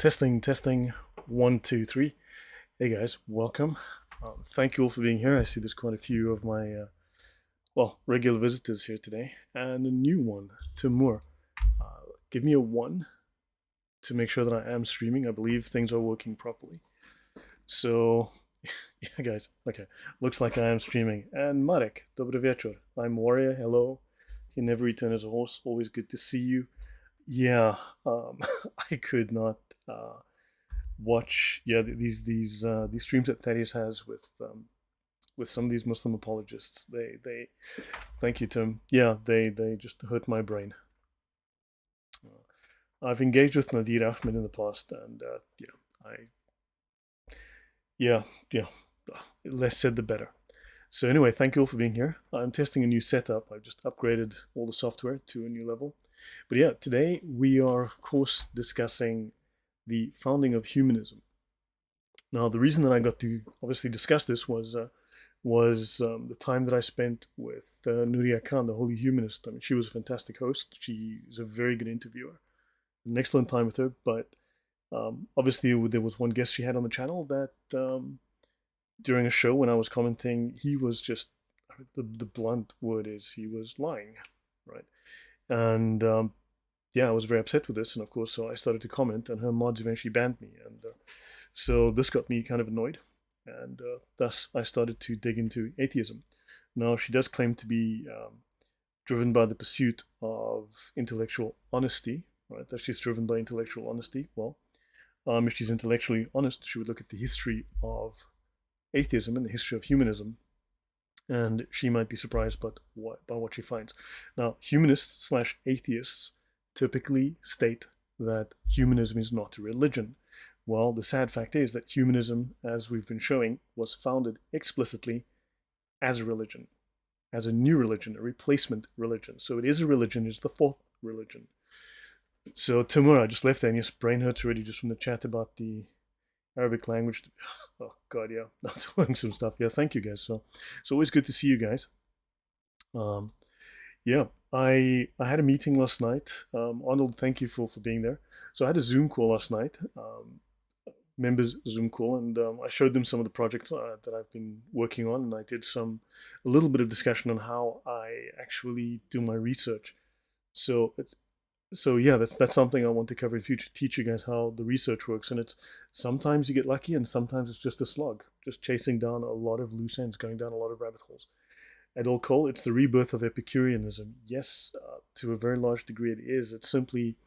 Testing. 1, 2, 3. Hey guys, welcome. Thank you all for being here. I see there's quite a few of my, regular visitors here today, and a new one, Timur. Give me a 1 to make sure that I am streaming. I believe things are working properly. So, yeah, guys, okay. Looks like I am streaming. And Marek, dobry wieczór. I'm Warrior, hello. He never returned as a horse. Always good to see you. Yeah, I could not watch these streams that Thaddeus has with some of these Muslim apologists. They thank you, Tim. Yeah, they just hurt my brain. I've engaged with Nadir Ahmed in the past, and yeah, yeah, less said the better. So anyway, thank you all for being here. I'm testing a new setup. I've just upgraded all the software to a new level. But yeah, today we are, of course, discussing the founding of humanism. Now, the reason that I got to obviously discuss this was the time that I spent with Nuria Khan, the Holy Humanist. I mean, she was a fantastic host. She was a very good interviewer. An excellent time with her. But obviously, there was one guest she had on the channel that during a show when I was commenting, he was just the blunt word is he was lying, right? And yeah, I was very upset with this, and of course, so I started to comment, and her mods eventually banned me, and so this got me kind of annoyed, and thus I started to dig into atheism. Now, she does claim to be driven by the pursuit of intellectual honesty, right? That she's driven by intellectual honesty. Well, if she's intellectually honest, she would look at the history of atheism and the history of humanism, and she might be surprised by what she finds. Now, humanists slash atheists typically state that humanism is not a religion. Well, the sad fact is that humanism, as we've been showing, was founded explicitly as a religion, as a new religion, a replacement religion. So it is a religion, it's the fourth religion. So Timur, I just left there and your brain hurts already just from the chat about the Arabic language. Oh God, yeah, not learning some stuff. Yeah, thank you guys. So it's always good to see you guys. Yeah, I had a meeting last night. Arnold, thank you for being there. So I had a Zoom call last night, members Zoom call, and I showed them some of the projects that I've been working on, and I did a little bit of discussion on how I actually do my research. So yeah, that's something I want to cover in future. Teach you guys how the research works, and it's sometimes you get lucky, and sometimes it's just a slog, just chasing down a lot of loose ends, going down a lot of rabbit holes. At all call, it's the rebirth of Epicureanism. Yes, to a very large degree, it is. It's simply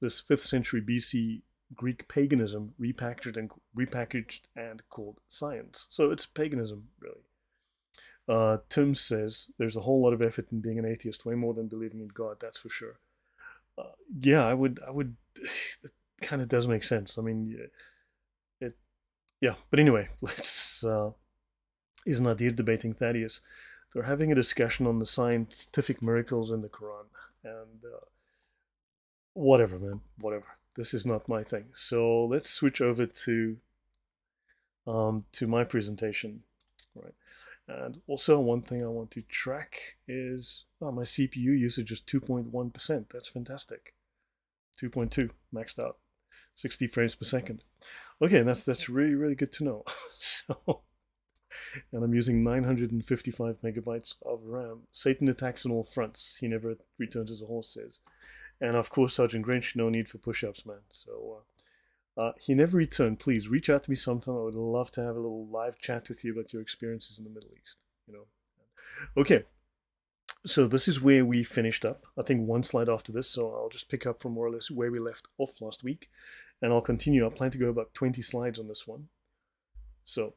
this 5th century BC Greek paganism repackaged and called science. So it's paganism, really. Tim says there's a whole lot of effort in being an atheist, way more than believing in God. That's for sure. Yeah, I would. It kind of does make sense. I mean, yeah. But anyway, let's. Is Nadir debating Thaddeus? They're having a discussion on the scientific miracles in the Quran, and whatever, man, whatever. This is not my thing. So let's switch over to my presentation, right? And also one thing I want to track is my CPU usage is 2.1%. That's fantastic. 2.2 maxed out, 60 frames per second. Okay, that's really good to know. So, and I'm using 955 megabytes of RAM. Satan attacks on all fronts. He never returns as a horse says. And of course, Sergeant Grinch, no need for push-ups, man. So he never returned. Please reach out to me sometime. I would love to have a little live chat with you about your experiences in the Middle East. You know. Okay. So this is where we finished up. I think one slide after this. So I'll just pick up from more or less where we left off last week, and I'll continue. I plan to go about 20 slides on this one. So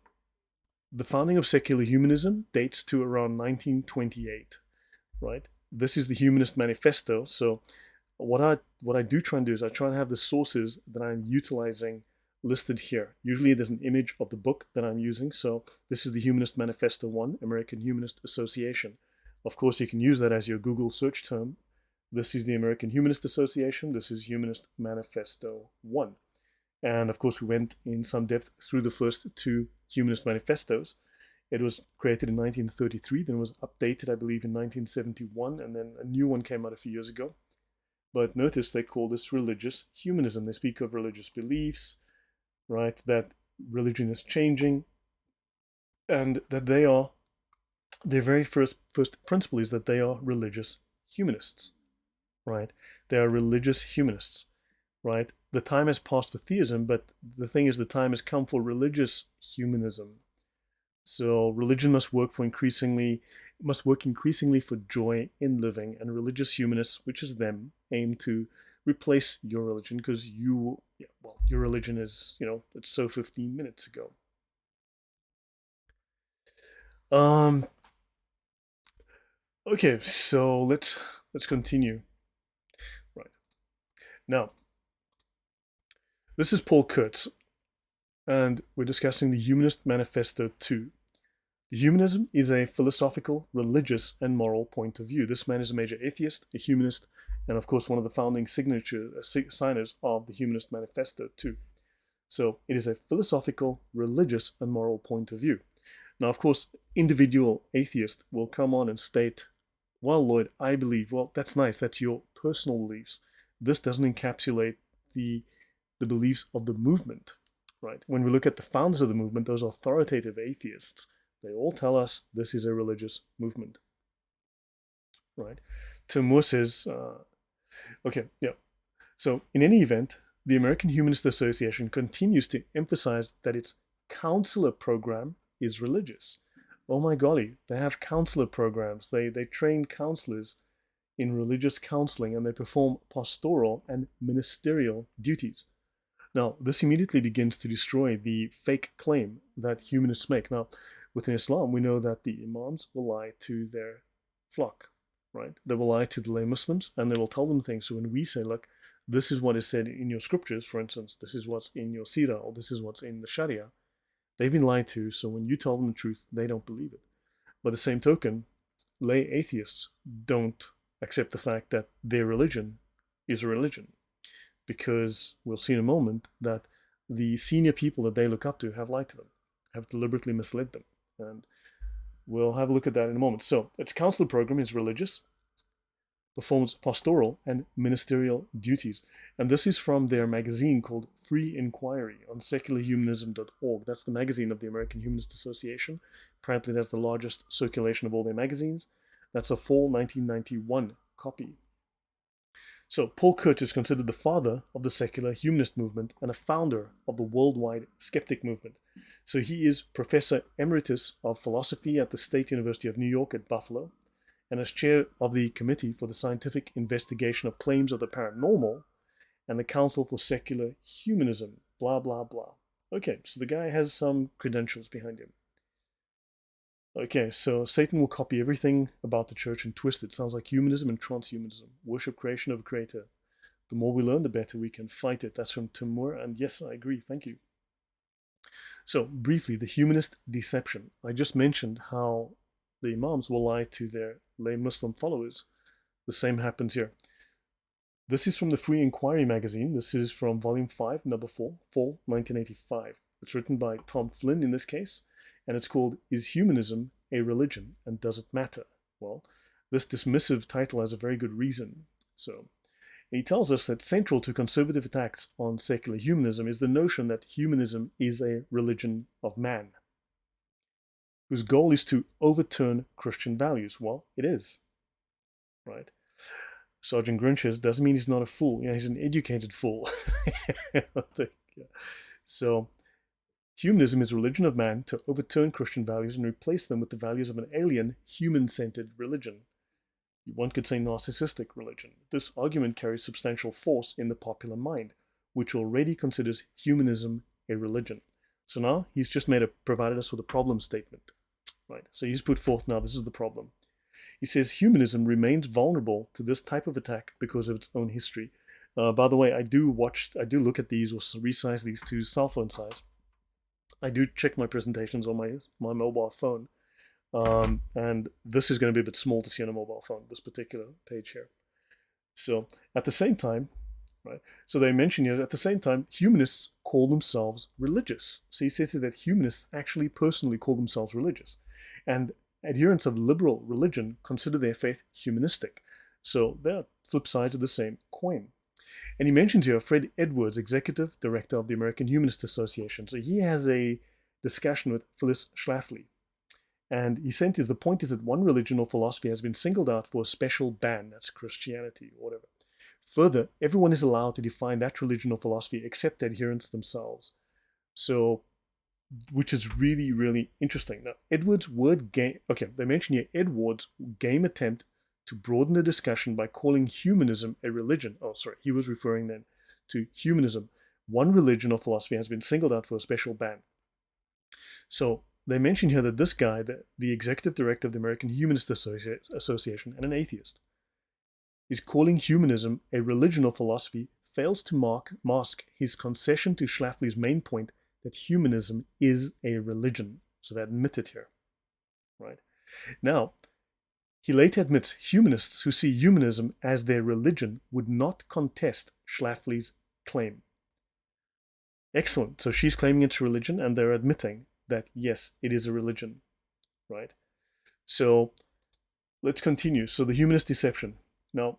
the founding of secular humanism dates to around 1928, right? This is the Humanist Manifesto. So what I do try and do is I try and have the sources that I'm utilizing listed here. Usually there's an image of the book that I'm using. So this is the Humanist Manifesto 1, American Humanist Association. Of course, you can use that as your Google search term. This is the American Humanist Association. This is Humanist Manifesto 1. And of course, we went in some depth through the first two Humanist manifestos. It was created in 1933, then it was updated, I believe, in 1971, and then a new one came out a few years ago. But notice they call this religious humanism. They speak of religious beliefs, right? That religion is changing, and that their very first principle is that they are religious humanists, right? They are religious humanists, right? The time has passed for theism, but the thing is, the time has come for religious humanism. So religion must work increasingly for joy in living, and religious humanists, which is them, aim to replace your religion because your religion is, it's so 15 minutes ago. Okay, so let's continue. Right. Now, this is Paul Kurtz, and we're discussing the Humanist Manifesto 2. The humanism is a philosophical, religious, and moral point of view. This man is a major atheist, a humanist, and of course one of the founding signers of the Humanist Manifesto 2. So it is a philosophical, religious, and moral point of view. Now, of course, individual atheists will come on and state, well, Lloyd, I believe. Well, that's nice. That's your personal beliefs. This doesn't encapsulate the beliefs of the movement, right? When we look at the founders of the movement, those authoritative atheists, they all tell us this is a religious movement, right? Moore says, okay, yeah. So in any event, the American Humanist Association continues to emphasize that its counselor program is religious. Oh my golly, they have counselor programs. They train counselors in religious counseling, and they perform pastoral and ministerial duties. Now, this immediately begins to destroy the fake claim that humanists make. Now, within Islam, we know that the imams will lie to their flock, right? They will lie to the lay Muslims, and they will tell them things. So when we say, look, this is what is said in your scriptures, for instance, this is what's in your seerah, or this is what's in the Sharia, they've been lied to, so when you tell them the truth, they don't believe it. By the same token, lay atheists don't accept the fact that their religion is a religion, because we'll see in a moment that the senior people that they look up to have lied to them, have deliberately misled them. And we'll have a look at that in a moment. So its counselor program is religious, performs pastoral and ministerial duties. And this is from their magazine called Free Inquiry on secularhumanism.org. That's the magazine of the American Humanist Association. Apparently that's the largest circulation of all their magazines. That's a fall 1991 copy. So Paul Kurtz is considered the father of the secular humanist movement and a founder of the worldwide skeptic movement. So he is Professor Emeritus of Philosophy at the State University of New York at Buffalo, and as chair of the Committee for the Scientific Investigation of Claims of the Paranormal and the Council for Secular Humanism, blah, blah, blah. Okay, so the guy has some credentials behind him. Okay, so Satan will copy everything about the church and twist it. Sounds like humanism and transhumanism. Worship creation of a creator. The more we learn, the better we can fight it. That's from Tim Moore, and yes, I agree. Thank you. So, briefly, the humanist deception. I just mentioned how the imams will lie to their lay Muslim followers. The same happens here. This is from the Free Inquiry magazine. This is from volume 5, number 4, fall 1985. It's written by Tom Flynn in this case, and it's called Is Humanism a Religion, and Does It Matter? Well, this dismissive title has a very good reason. So, he tells us that central to conservative attacks on secular humanism is the notion that humanism is a religion of man, whose goal is to overturn Christian values. Well, it is, right? Sergeant Grinch doesn't mean he's not a fool. He's an educated fool. So, humanism is a religion of man to overturn Christian values and replace them with the values of an alien, human-centered religion. One could say narcissistic religion. This argument carries substantial force in the popular mind, which already considers humanism a religion. So now he's just provided us with a problem statement, right? So he's put forth now, this is the problem. He says humanism remains vulnerable to this type of attack because of its own history. By the way, I do look at these or resize these to cell phone size. I do check my presentations on my mobile phone. And this is going to be a bit small to see on a mobile phone, this particular page here. So at the same time, right, so they mention here, at the same time, humanists call themselves religious. So he says that humanists actually personally call themselves religious. And adherents of liberal religion consider their faith humanistic. So they're flip sides of the same coin. And he mentions here Fred Edwards, executive director of the American Humanist Association. So he has a discussion with Phyllis Schlafly. And he said the point is that one religion or philosophy has been singled out for a special ban. That's Christianity or whatever. Further, everyone is allowed to define that religion or philosophy except adherents themselves. So, which is really, really interesting. Now, Edwards' word game, okay, they mention here Edwards' game attempt to broaden the discussion by calling humanism a religion. Oh, sorry, he was referring then to humanism. One religion or philosophy has been singled out for a special ban. So they mention here that this guy, the executive director of the American Humanist Association and an atheist, is calling humanism a religion or philosophy, fails to mask his concession to Schlafly's main point that humanism is a religion. So they admit it here, right? Now, he later admits humanists who see humanism as their religion would not contest Schlafly's claim. Excellent. So she's claiming it's a religion and they're admitting that, yes, it is a religion, right? So let's continue. So the humanist deception. Now,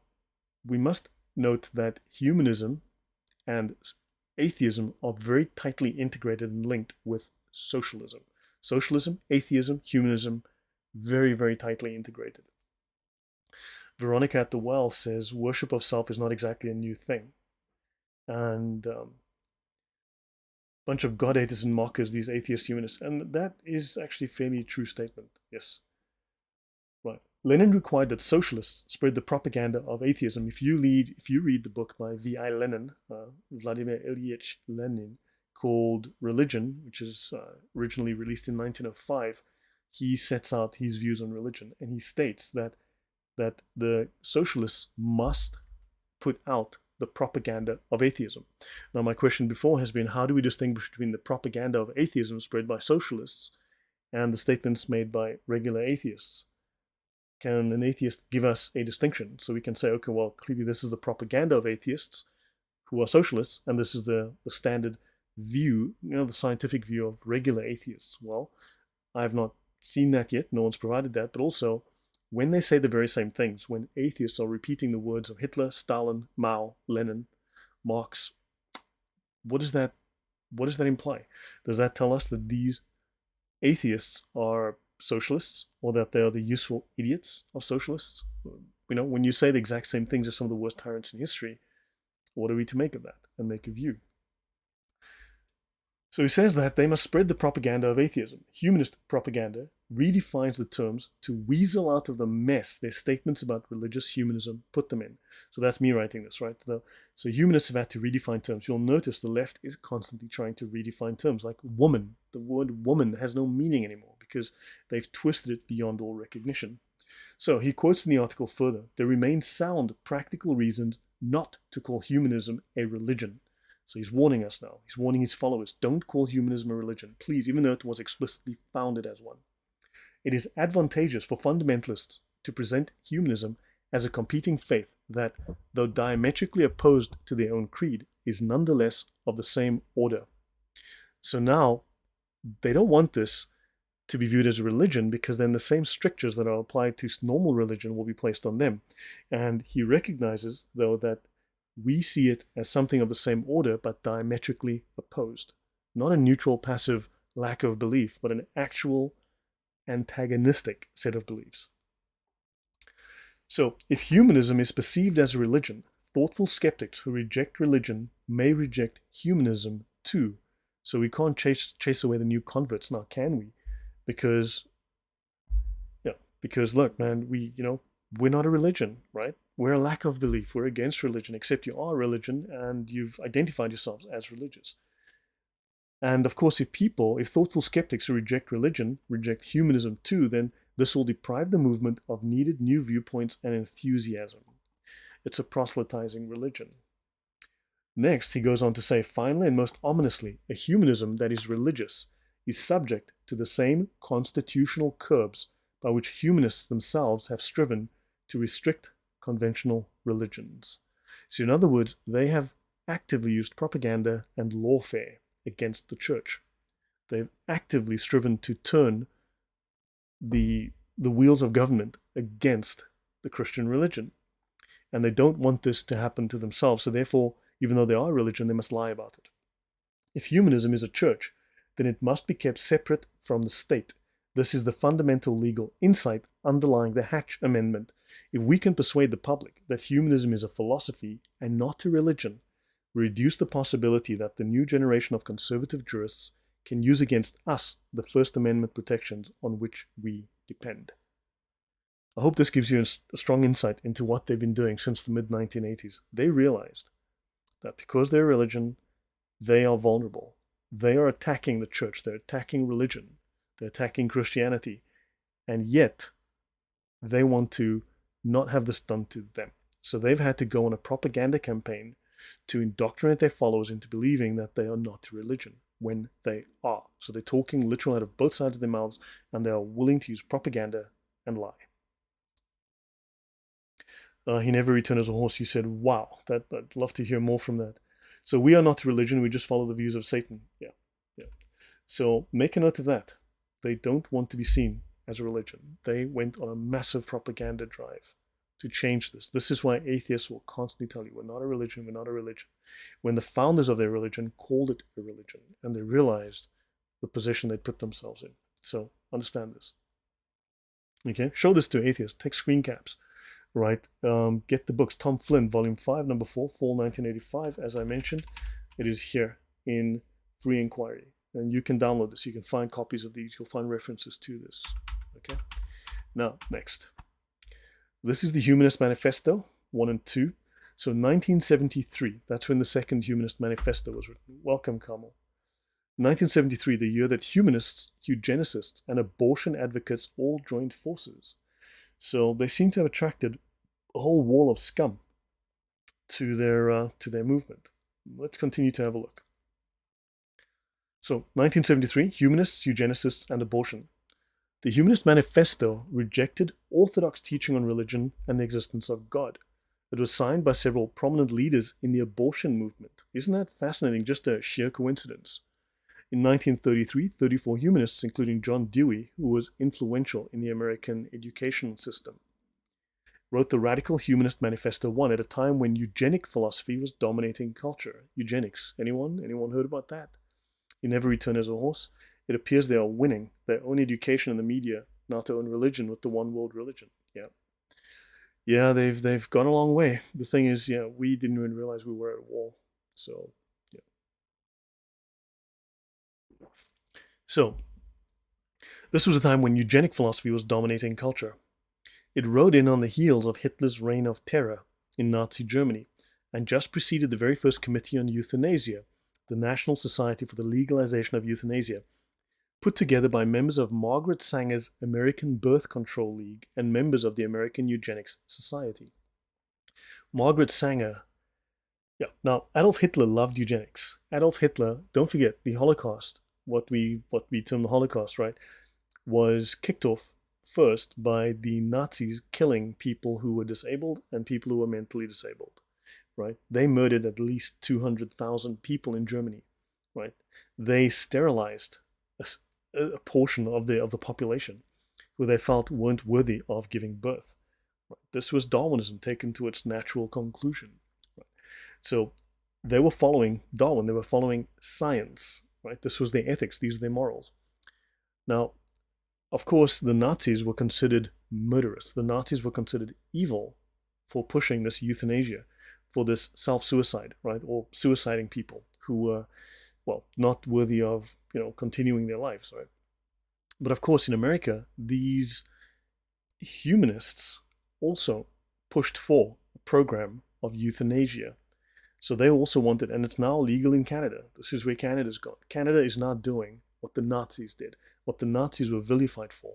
we must note that humanism and atheism are very tightly integrated and linked with socialism. Socialism, atheism, humanism, very, very tightly integrated. Veronica at the Well says worship of self is not exactly a new thing. And bunch of God haters and mockers, these atheist humanists. And that is actually a fairly true statement. Yes. Right. Lenin required that socialists spread the propaganda of atheism. If you read the book by V.I. Lenin, Vladimir Ilyich Lenin, called Religion, which is originally released in 1905, he sets out his views on religion. And he states that the socialists must put out the propaganda of atheism. Now, my question before has been, how do we distinguish between the propaganda of atheism spread by socialists and the statements made by regular atheists? Can an atheist give us a distinction? So we can say, okay, well, clearly this is the propaganda of atheists who are socialists, and this is the standard view, the scientific view of regular atheists. Well, I have not seen that yet. No one's provided that. But also, when they say the very same things, when atheists are repeating the words of Hitler, Stalin, Mao, Lenin, Marx, what does that imply? Does that tell us that these atheists are socialists, or that they are the useful idiots of socialists? When you say the exact same things as some of the worst tyrants in history, what are we to make of that and make of you? So he says that they must spread the propaganda of atheism. Humanist propaganda redefines the terms to weasel out of the mess their statements about religious humanism put them in. So that's me writing this, right? So humanists have had to redefine terms. You'll notice the left is constantly trying to redefine terms, like woman. The word woman has no meaning anymore because they've twisted it beyond all recognition. So he quotes in the article further, there remain sound practical reasons not to call humanism a religion. So he's warning us now. He's warning his followers, don't call humanism a religion, please, even though it was explicitly founded as one. It is advantageous for fundamentalists to present humanism as a competing faith that, though diametrically opposed to their own creed, is nonetheless of the same order. So now, they don't want this to be viewed as a religion, because then the same strictures that are applied to normal religion will be placed on them. And he recognizes, though, that we see it as something of the same order, but diametrically opposed. Not a neutral, passive lack of belief, but an actual antagonistic set of beliefs. So, if humanism is perceived as a religion, thoughtful skeptics who reject religion may reject humanism too. So we can't chase away the new converts now, can we? Because look, man, we're not a religion, right? We're a lack of belief. We're against religion, except you are a religion and you've identified yourselves as religious. And of course, if thoughtful skeptics who reject religion reject humanism too, then this will deprive the movement of needed new viewpoints and enthusiasm. It's a proselytizing religion. Next, he goes on to say, finally and most ominously, a humanism that is religious is subject to the same constitutional curbs by which humanists themselves have striven to restrict conventional religions. So in other words, they have actively used propaganda and lawfare against the church. They've actively striven to turn the wheels of government against the Christian religion. And they don't want this to happen to themselves. So therefore, even though they are a religion, they must lie about it. If humanism is a church, then it must be kept separate from the state. This is the fundamental legal insight underlying the Hatch Amendment. If we can persuade the public that humanism is a philosophy and not a religion, we reduce the possibility that the new generation of conservative jurists can use against us the First Amendment protections on which we depend. I hope this gives you a strong insight into what they've been doing since the mid-1980s. They realized that because they're a religion, they are vulnerable. They are attacking the church. They're attacking religion. They're attacking Christianity. And yet, they want to not have this done to them. So they've had to go on a propaganda campaign to indoctrinate their followers into believing that they are not a religion when they are. So they're talking literal out of both sides of their mouths, and they are willing to use propaganda and lie. He never returned as a horse. You said, wow, I'd love to hear more from that. So we are not a religion. We just follow the views of Satan. Yeah. So make a note of that. They don't want to be seen as a religion. They went on a massive propaganda drive to change this. This is why atheists will constantly tell you, we're not a religion, we're not a religion. When the founders of their religion called it a religion, and they realized the position they put themselves in. So understand this. Okay, show this to atheists. Take screen caps. Right, get the books. Tom Flynn, Volume 5, Number 4, Fall 1985. As I mentioned, it is here in Free Inquiry. And you can download this. You can find copies of these. You'll find references to this. Okay, now, next. This is the Humanist Manifesto, 1 and 2. So 1973, that's when the second Humanist Manifesto was written. Welcome, Kamal. 1973, the year that humanists, eugenicists, and abortion advocates all joined forces. So they seem to have attracted a whole wall of scum to their movement. Let's continue to have a look. So 1973, humanists, eugenicists, and abortion. The Humanist Manifesto rejected orthodox teaching on religion and the existence of God. It was signed by several prominent leaders in the abortion movement. Isn't that fascinating? Just a sheer coincidence. In 1933, 34 humanists, including John Dewey, who was influential in the American education system, wrote the Radical Humanist Manifesto 1 at a time when eugenic philosophy was dominating culture. Eugenics. Anyone heard about that? You never return as a horse. It appears they are winning their own education in the media, not their own religion with the one world religion. Yeah, they've gone a long way. The thing is, we didn't even realize we were at a war. So, this was a time when eugenic philosophy was dominating culture. It rode in on the heels of Hitler's reign of terror in Nazi Germany, and just preceded the very first Committee on Euthanasia, the National Society for the Legalization of Euthanasia, put together by members of Margaret Sanger's American Birth Control League and members of the American Eugenics Society. Margaret Sanger. Now Adolf Hitler loved eugenics. Adolf Hitler, don't forget, the Holocaust, what we term the Holocaust, right, was kicked off first by the Nazis killing people who were disabled and people who were mentally disabled, right? They murdered at least 200,000 people in Germany, right? They sterilized a portion of the population who they felt weren't worthy of giving birth. Right? This was Darwinism taken to its natural conclusion. Right? So they were following Darwin. They were following science. Right? This was their ethics. These are their morals. Now, of course, the Nazis were considered murderous. The Nazis were considered evil for pushing this euthanasia, for this self-suicide, right, or suiciding people who were, well, not worthy of, continuing their lives, right? But of course, in America, these humanists also pushed for a program of euthanasia. So they also wanted, and it's now legal in Canada. This is where Canada's gone. Canada is now doing what the Nazis did, what the Nazis were vilified for.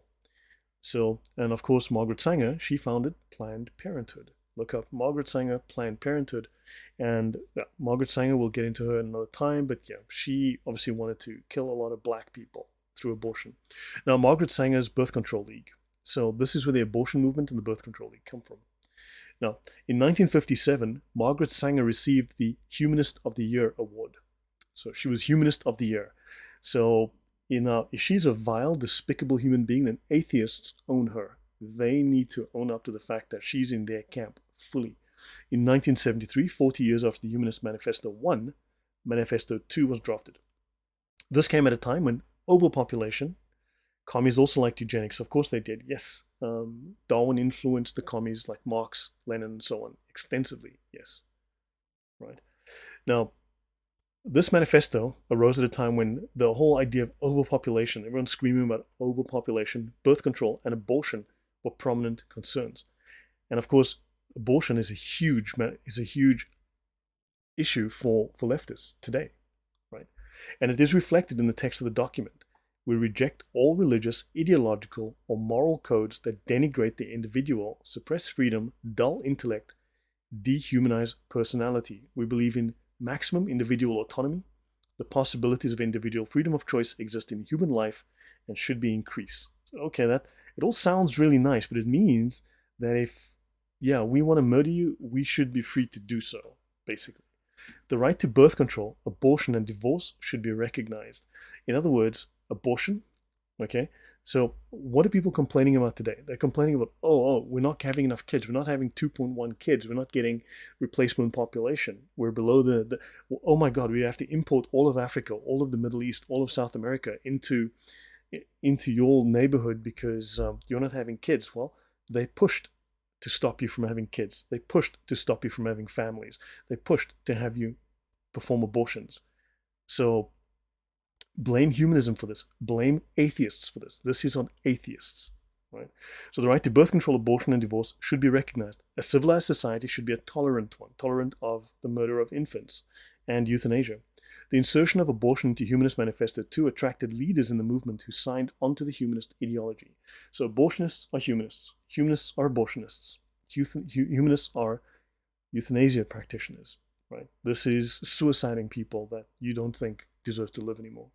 So, and of course, Margaret Sanger, she founded Planned Parenthood. Look up Margaret Sanger, Planned Parenthood. And Margaret Sanger, we'll get into her another time, but she obviously wanted to kill a lot of black people through abortion. Now, Margaret Sanger's Birth Control League. So this is where the abortion movement and the Birth Control League come from. Now, in 1957, Margaret Sanger received the Humanist of the Year award. So she was Humanist of the Year. So, if she's a vile, despicable human being, then atheists own her. They need to own up to the fact that she's in their camp fully. In 1973, 40 years after the Humanist Manifesto 1, Manifesto 2 was drafted. This came at a time when overpopulation, commies also liked eugenics, of course they did, yes. Darwin influenced the commies like Marx, Lenin, and so on extensively, yes. Right. Now, this manifesto arose at a time when the whole idea of overpopulation, everyone's screaming about overpopulation, birth control, and abortion were prominent concerns. And of course, abortion is a huge issue for leftists today, right? And it is reflected in the text of the document. We reject all religious, ideological, or moral codes that denigrate the individual, suppress freedom, dull intellect, dehumanize personality. We believe in maximum individual autonomy. The possibilities of individual freedom of choice exist in human life and should be increased. So, okay, it all sounds really nice, but it means that if, we want to murder you, we should be free to do so, basically. The right to birth control, abortion, and divorce should be recognized. In other words, abortion, okay? So what are people complaining about today? They're complaining about, we're not having enough kids. We're not having 2.1 kids. We're not getting replacement population. We're below oh my God, we have to import all of Africa, all of the Middle East, all of South America into your neighborhood because you're not having kids. Well, they pushed to stop you from having kids. They pushed to stop you from having families. They pushed to have you perform abortions. So blame humanism for this. Blame atheists for this. This is on atheists, right? So the right to birth control, abortion, and divorce should be recognized. A civilized society should be a tolerant one, tolerant of the murder of infants and euthanasia. The insertion of abortion into Humanist Manifesto 2 attracted leaders in the movement who signed onto the humanist ideology. So abortionists are humanists. Humanists are abortionists. Humanists are euthanasia practitioners, right? This is suiciding people that you don't think deserve to live anymore.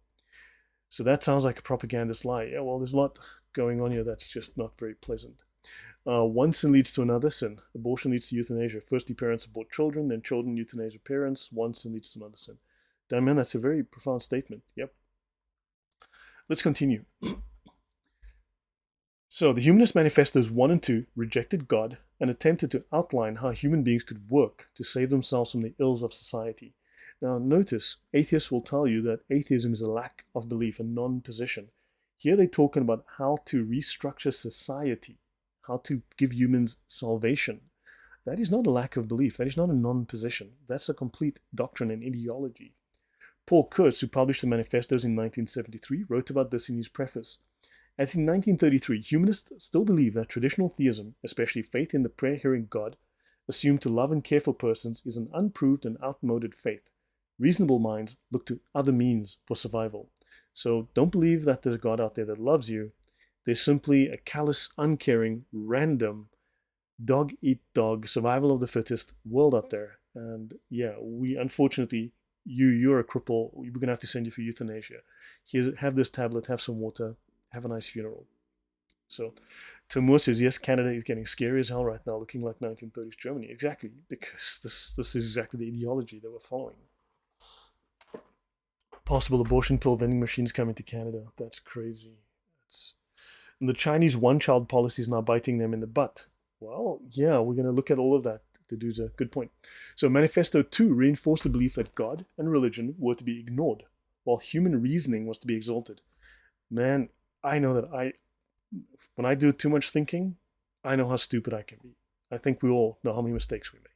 So that sounds like a propagandist lie. Yeah, well, there's a lot going on here that's just not very pleasant. One sin leads to another sin. Abortion leads to euthanasia. Firstly, parents abort children, then children euthanize parents. One sin leads to another sin. Damn, man, that's a very profound statement. Yep. Let's continue. So the Humanist Manifestos 1 and 2 rejected God and attempted to outline how human beings could work to save themselves from the ills of society. Now notice, atheists will tell you that atheism is a lack of belief, a non-position. Here they're talking about how to restructure society, how to give humans salvation. That is not a lack of belief. That is not a non-position. That's a complete doctrine and ideology. Paul Kurtz, who published the manifestos in 1973, wrote about this in his preface. As in 1933, humanists still believe that traditional theism, especially faith in the prayer-hearing God, assumed to love and care for persons, is an unproved and outmoded faith. Reasonable minds look to other means for survival. So don't believe that there's a God out there that loves you. There's simply a callous, uncaring, random, dog-eat-dog, survival of the fittest world out there. And yeah, we unfortunately, you're a cripple. We're going to have to send you for euthanasia. Here, have this tablet, have some water, have a nice funeral. So Timur says, yes, Canada is getting scary as hell right now, looking like 1930s Germany. Exactly, because this is exactly the ideology that we're following. Possible abortion pill vending machines coming to Canada. That's crazy. And the Chinese one-child policy is now biting them in the butt. Well, yeah, we're going to look at all of that. The dude's a good point. So Manifesto 2 reinforced the belief that God and religion were to be ignored, while human reasoning was to be exalted. Man, I know that when I do too much thinking, I know how stupid I can be. I think we all know how many mistakes we make.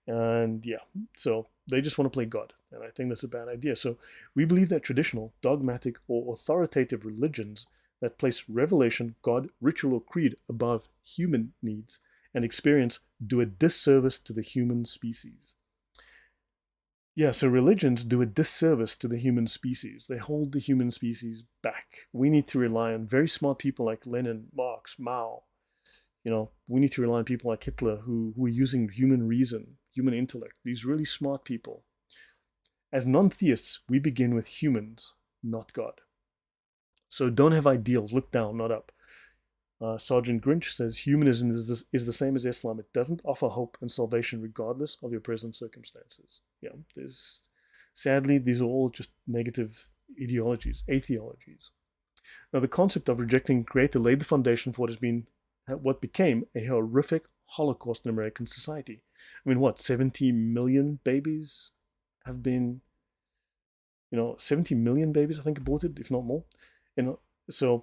And yeah, so they just want to play God. And I think that's a bad idea. So we believe that traditional, dogmatic, or authoritative religions that place revelation, God, ritual, or creed above human needs and experience do a disservice to the human species. Yeah, so religions do a disservice to the human species. They hold the human species back. We need to rely on very smart people like Lenin, Marx, Mao. We need to rely on people like Hitler who are using human reason, human intellect, these really smart people. As non-theists, we begin with humans, not God. So don't have ideals, look down, not up. Sergeant Grinch says humanism is the same as Islam. It doesn't offer hope and salvation regardless of your present circumstances. Yeah, sadly, these are all just negative ideologies, atheologies. Now, the concept of rejecting Creator laid the foundation for what became a horrific Holocaust in American society. I mean, what, 70 million babies have been, 70 million babies, I think, aborted, if not more. So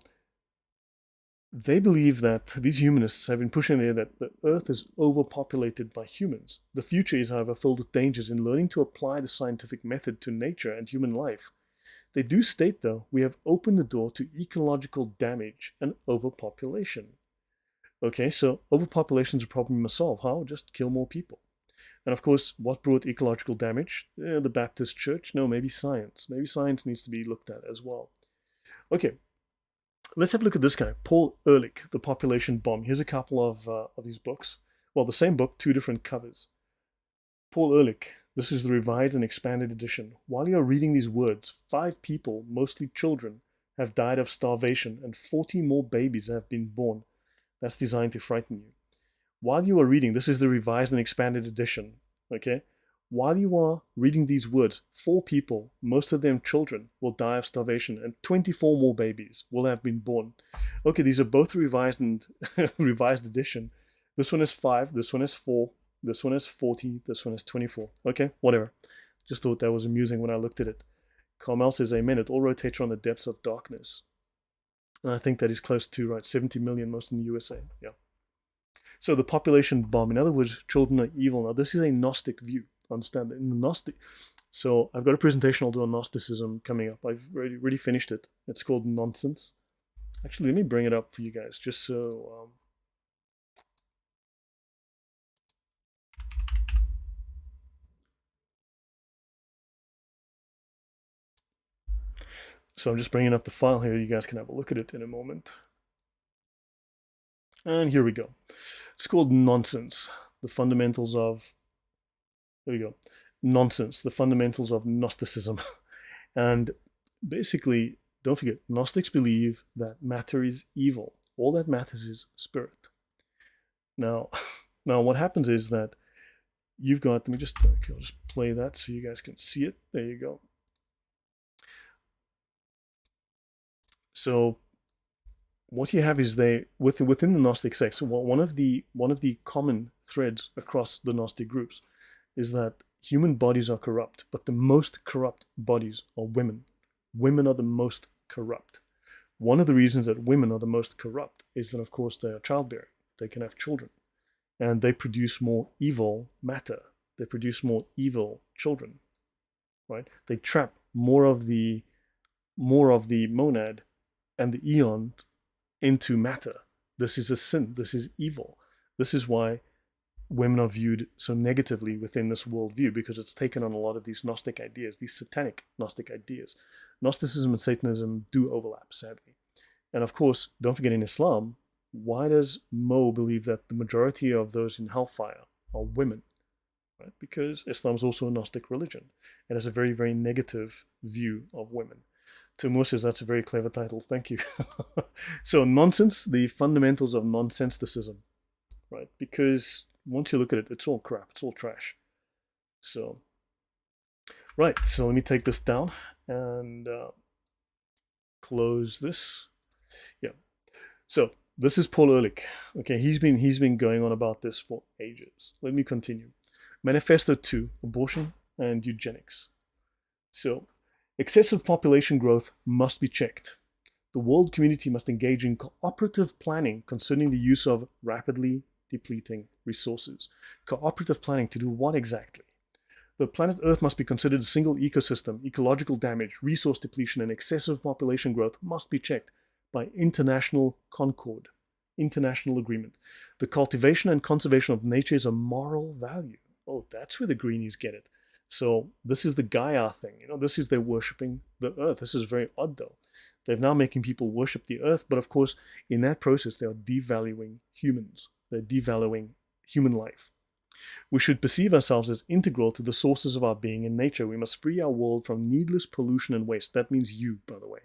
they believe that these humanists have been pushing there that the earth is overpopulated by humans. The future is, however, filled with dangers in learning to apply the scientific method to nature and human life. They do state, though, we have opened the door to ecological damage and overpopulation. Okay, so overpopulation is a problem we must solve. How? Just kill more people. And of course, what brought ecological damage? The Baptist Church? No, maybe science. Maybe science needs to be looked at as well. Okay, let's have a look at this guy, Paul Ehrlich, The Population Bomb. Here's a couple of his books. Well, the same book, two different covers. Paul Ehrlich, this is the revised and expanded edition. While you're reading these words, 5 people, mostly children, have died of starvation and 40 more babies have been born. That's designed to frighten you. While you are reading, this is the revised and expanded edition, okay? While you are reading these words, 4 people, most of them children, will die of starvation and 24 more babies will have been born. Okay, these are both revised and revised edition. This one is 5, this one is 4, this one is 40, this one is 24. Okay, whatever. Just thought that was amusing when I looked at it. Carmel says, amen, it all rotates around the depths of darkness. And I think that is close to, right, 70 million, most in the USA. Yeah. So the population bomb, in other words, children are evil. Now, this is a Gnostic view. Understand that in the Gnostic. So I've got a presentation I'll do on Gnosticism coming up. I've already finished it. It's called Nonsense. Actually, let me bring it up for you guys, just so. So I'm just bringing up the file here. You guys can have a look at it in a moment. And here we go. It's called Nonsense, the fundamentals of, there we go, Nonsense, the fundamentals of Gnosticism. And basically, don't forget, Gnostics believe that matter is evil. All that matters is spirit. Now what happens is that you've got, let me just, okay, I'll just play that so you guys can see it. There you go. So what you have is within the Gnostic sects, so one of the common threads across the Gnostic groups is that human bodies are corrupt, but the most corrupt bodies are women. Women are the most corrupt. One of the reasons that women are the most corrupt is that, of course, they are childbearing. They can have children, and they produce more evil matter. They produce more evil children, right? They trap more of the monad and the eon into matter. This is a sin. This is evil. This is why women are viewed so negatively within this worldview, because it's taken on a lot of these Gnostic ideas, these satanic Gnostic ideas. Gnosticism and Satanism do overlap, sadly. And of course, don't forget, in Islam, why does Mo believe that the majority of those in hellfire are women? Right? Because Islam is also a Gnostic religion. It has a very, very negative view of women. Timur says that's a very clever title. Thank you. So, Nonsense, the fundamentals of nonsensicism, right? Because once you look at it, it's all crap. It's all trash. So, right. So let me take this down and close this. Yeah. So this is Paul Ehrlich. Okay, he's been going on about this for ages. Let me continue. Manifesto 2, Abortion and Eugenics. So, excessive population growth must be checked. The world community must engage in cooperative planning concerning the use of rapidly depleting resources. Cooperative planning to do what exactly? The planet Earth must be considered a single ecosystem. Ecological damage, resource depletion, and excessive population growth must be checked by international concord, international agreement. The cultivation and conservation of nature is a moral value. Oh, that's where the greenies get it. So this is the Gaia thing. This is they're worshipping the earth. This is very odd, though. They're now making people worship the earth, but of course, in that process, they are devaluing humans. They're devaluing human life. We should perceive ourselves as integral to the sources of our being in nature. We must free our world from needless pollution and waste. That means you, by the way.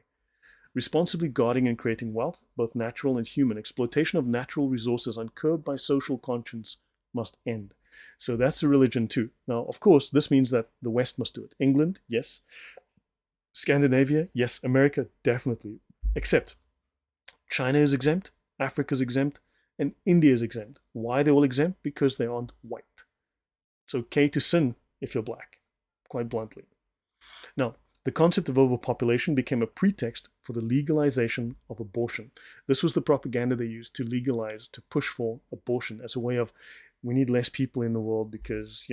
Responsibly guarding and creating wealth, both natural and human. Exploitation of natural resources uncurbed by social conscience must end. So that's a religion too. Now, of course, this means that the West must do it. England, yes. Scandinavia, yes. America, definitely. Except China is exempt, Africa is exempt, and India is exempt. Why are they all exempt? Because they aren't white. It's okay to sin if you're black, quite bluntly. Now, the concept of overpopulation became a pretext for the legalization of abortion. This was the propaganda they used to legalize, to push for abortion as a way of, we need less people in the world because,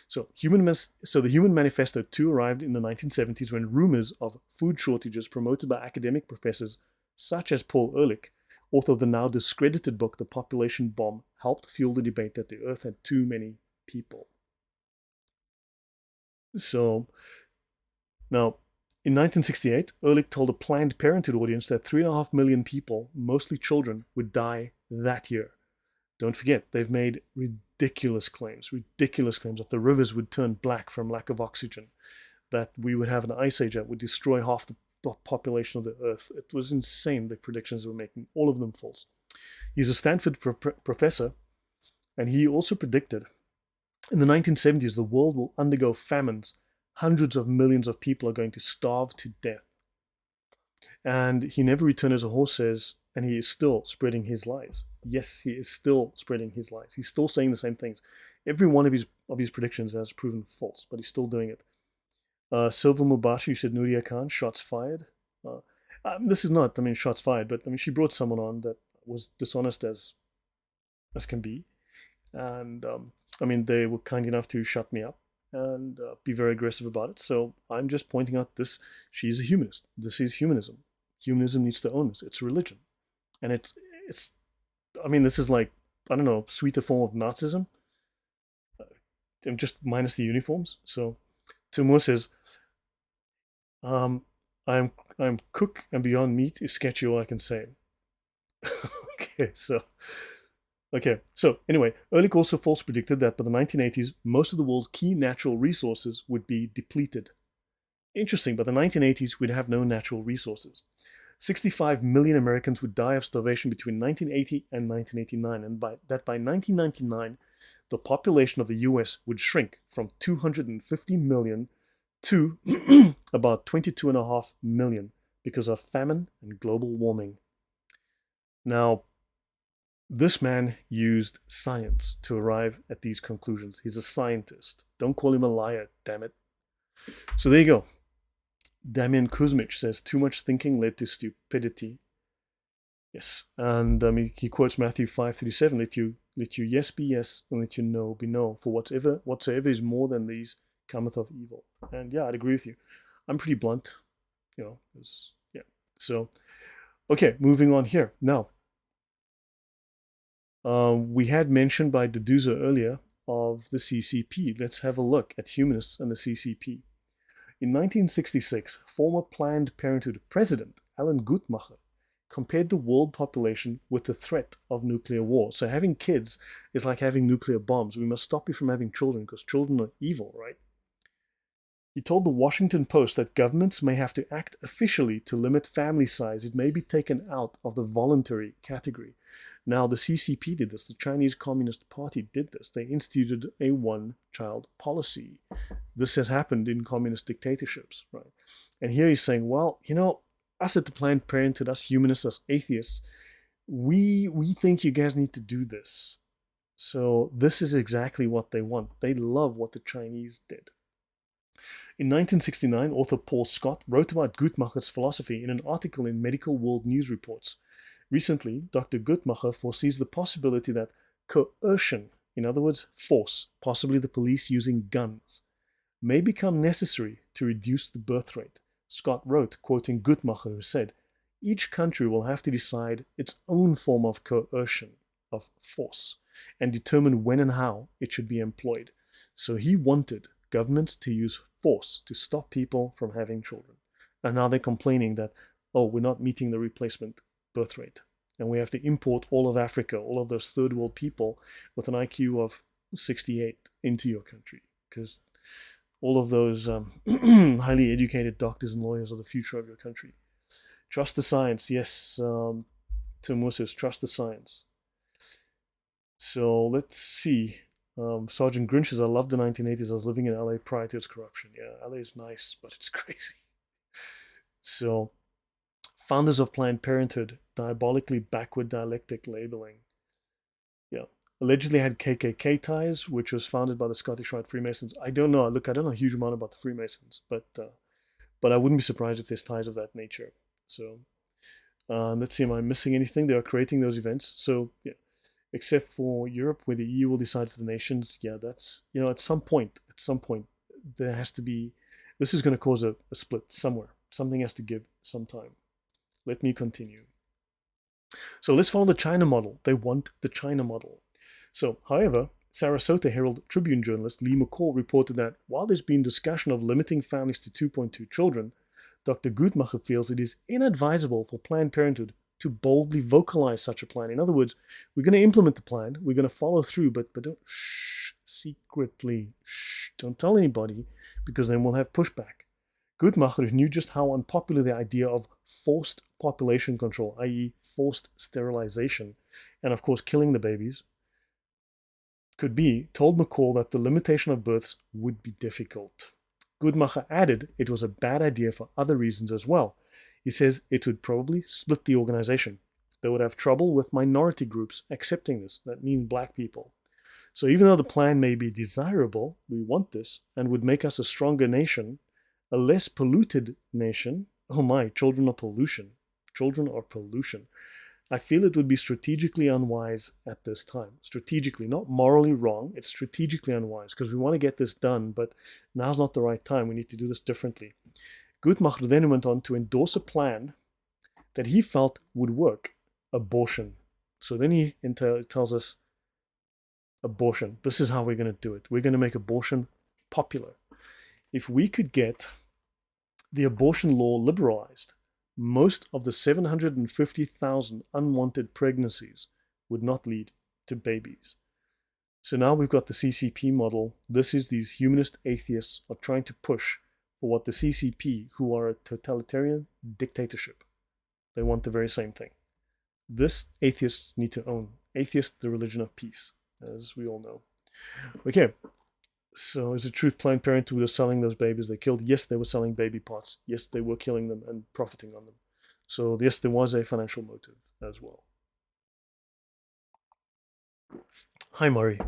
So the Human Manifesto 2 arrived in the 1970s when rumors of food shortages promoted by academic professors such as Paul Ehrlich, author of the now discredited book The Population Bomb, helped fuel the debate that the Earth had too many people. So, now, in 1968, Ehrlich told a Planned Parenthood audience that 3.5 million people, mostly children, would die that year. Don't forget, they've made ridiculous claims that the rivers would turn black from lack of oxygen, that we would have an ice age that would destroy half the population of the Earth. It was insane, the predictions they were making, all of them false. He's a Stanford professor, and he also predicted in the 1970s the world will undergo famines. Hundreds of millions of people are going to starve to death. And he never returned as a horse says, and he is still spreading his lies. Yes, he is still spreading his lies. He's still saying the same things. Every one of his predictions has proven false, but he's still doing it. Silva Mubashi said Nuria Khan, shots fired. This is not, shots fired, but she brought someone on that was dishonest as can be. And they were kind enough to shut me up and be very aggressive about it. So I'm just pointing out this. She's a humanist. This is humanism. Humanism needs to own this. It's a religion. And it's this is like, I don't know, sweeter form of Nazism. Just minus the uniforms. So Timur says, I'm cook and beyond meat is sketchy, all I can say. Okay, so anyway, Ehrlich also false predicted that by the 1980s, most of the world's key natural resources would be depleted. Interesting, by the 1980s, we'd have no natural resources. 65 million Americans would die of starvation between 1980 and 1989, and by 1999, the population of the US would shrink from 250 million to about 22.5 million because of famine and global warming. Now, this man used science to arrive at these conclusions. He's a scientist. Don't call him a liar, damn it. So there you go. Damian Kuzmich says, too much thinking led to stupidity. Yes, and he quotes Matthew 5:37, let you yes be yes, and let you no be no. For whatsoever is more than these cometh of evil. And yeah, I'd agree with you. I'm pretty blunt, yeah. So, okay, moving on here. Now, we had mentioned by Deduza earlier of the CCP. Let's have a look at humanists and the CCP. In 1966, former Planned Parenthood president Alan Guttmacher compared the world population with the threat of nuclear war. So having kids is like having nuclear bombs. We must stop you from having children because children are evil, right? He told the Washington Post that governments may have to act officially to limit family size. It may be taken out of the voluntary category. Now, the CCP did this. The Chinese Communist Party did this. They instituted a one-child policy. This has happened in communist dictatorships, right? And here he's saying, well, us at the Planned Parenthood, us humanists, us atheists, we think you guys need to do this. So this is exactly what they want. They love what the Chinese did. In 1969, author Paul Scott wrote about Guttmacher's philosophy in an article in Medical World News Reports. Recently, Dr. Guttmacher foresees the possibility that coercion, in other words, force, possibly the police using guns, may become necessary to reduce the birth rate. Scott wrote, quoting Guttmacher, who said, each country will have to decide its own form of coercion, of force, and determine when and how it should be employed. So he wanted governments to use force to stop people from having children. And now they're complaining that, we're not meeting the replacement birth rate. And we have to import all of Africa, all of those third world people with an IQ of 68 into your country. Because all of those highly educated doctors and lawyers are the future of your country. Trust the science. Yes, Timur says, trust the science. So let's see. Sergeant Grinch says, I loved the 1980s. I was living in LA prior to its corruption. Yeah, LA is nice, but it's crazy. So, founders of Planned Parenthood, diabolically backward dialectic labeling. Yeah, Allegedly had KKK ties, which was founded by the Scottish Rite Freemasons. I don't know. Look, I don't know a huge amount about the Freemasons, but I wouldn't be surprised if there's ties of that nature. So let's see, am I missing anything? They are creating those events. So yeah, except for Europe, where the EU will decide for the nations. Yeah, that's, at some point, there has to be, this is going to cause a split somewhere. Something has to give sometime. Let me continue. So let's follow the China model. They want the China model. So, however, Sarasota Herald Tribune journalist Lee McCall reported that while there's been discussion of limiting families to 2.2 children, Dr. Guttmacher feels it is inadvisable for Planned Parenthood to boldly vocalize such a plan. In other words, we're going to implement the plan, we're going to follow through, but don't, secretly, don't tell anybody, because then we'll have pushback. Guttmacher knew just how unpopular the idea of forced population control, i.e. forced sterilization, and of course killing the babies, could be, told McCall that the limitation of births would be difficult. Guttmacher added it was a bad idea for other reasons as well. He says it would probably split the organization. They would have trouble with minority groups accepting this. That means black people. So even though the plan may be desirable, we want this, and would make us a stronger nation, a less polluted nation. Oh my, children are pollution. Children are pollution. I feel it would be strategically unwise at this time. Strategically, not morally wrong. It's strategically unwise because we want to get this done, but now's not the right time. We need to do this differently. Guttmacher then went on to endorse a plan that he felt would work: abortion. So then he tells us abortion. This is how we're going to do it. We're going to make abortion popular. If we could get the abortion law liberalized, most of the 750,000 unwanted pregnancies would not lead to babies. So now we've got the CCP model. This is these humanist atheists are trying to push for what the CCP, who are a totalitarian dictatorship, they want the very same thing. This atheists need to own. Atheist, the religion of peace, as we all know. Okay, so is it true Planned Parenthood was selling those babies they killed? Yes, they were selling baby parts. Yes, they were killing them and profiting on them. So yes, there was a financial motive as well. Hi, Murray.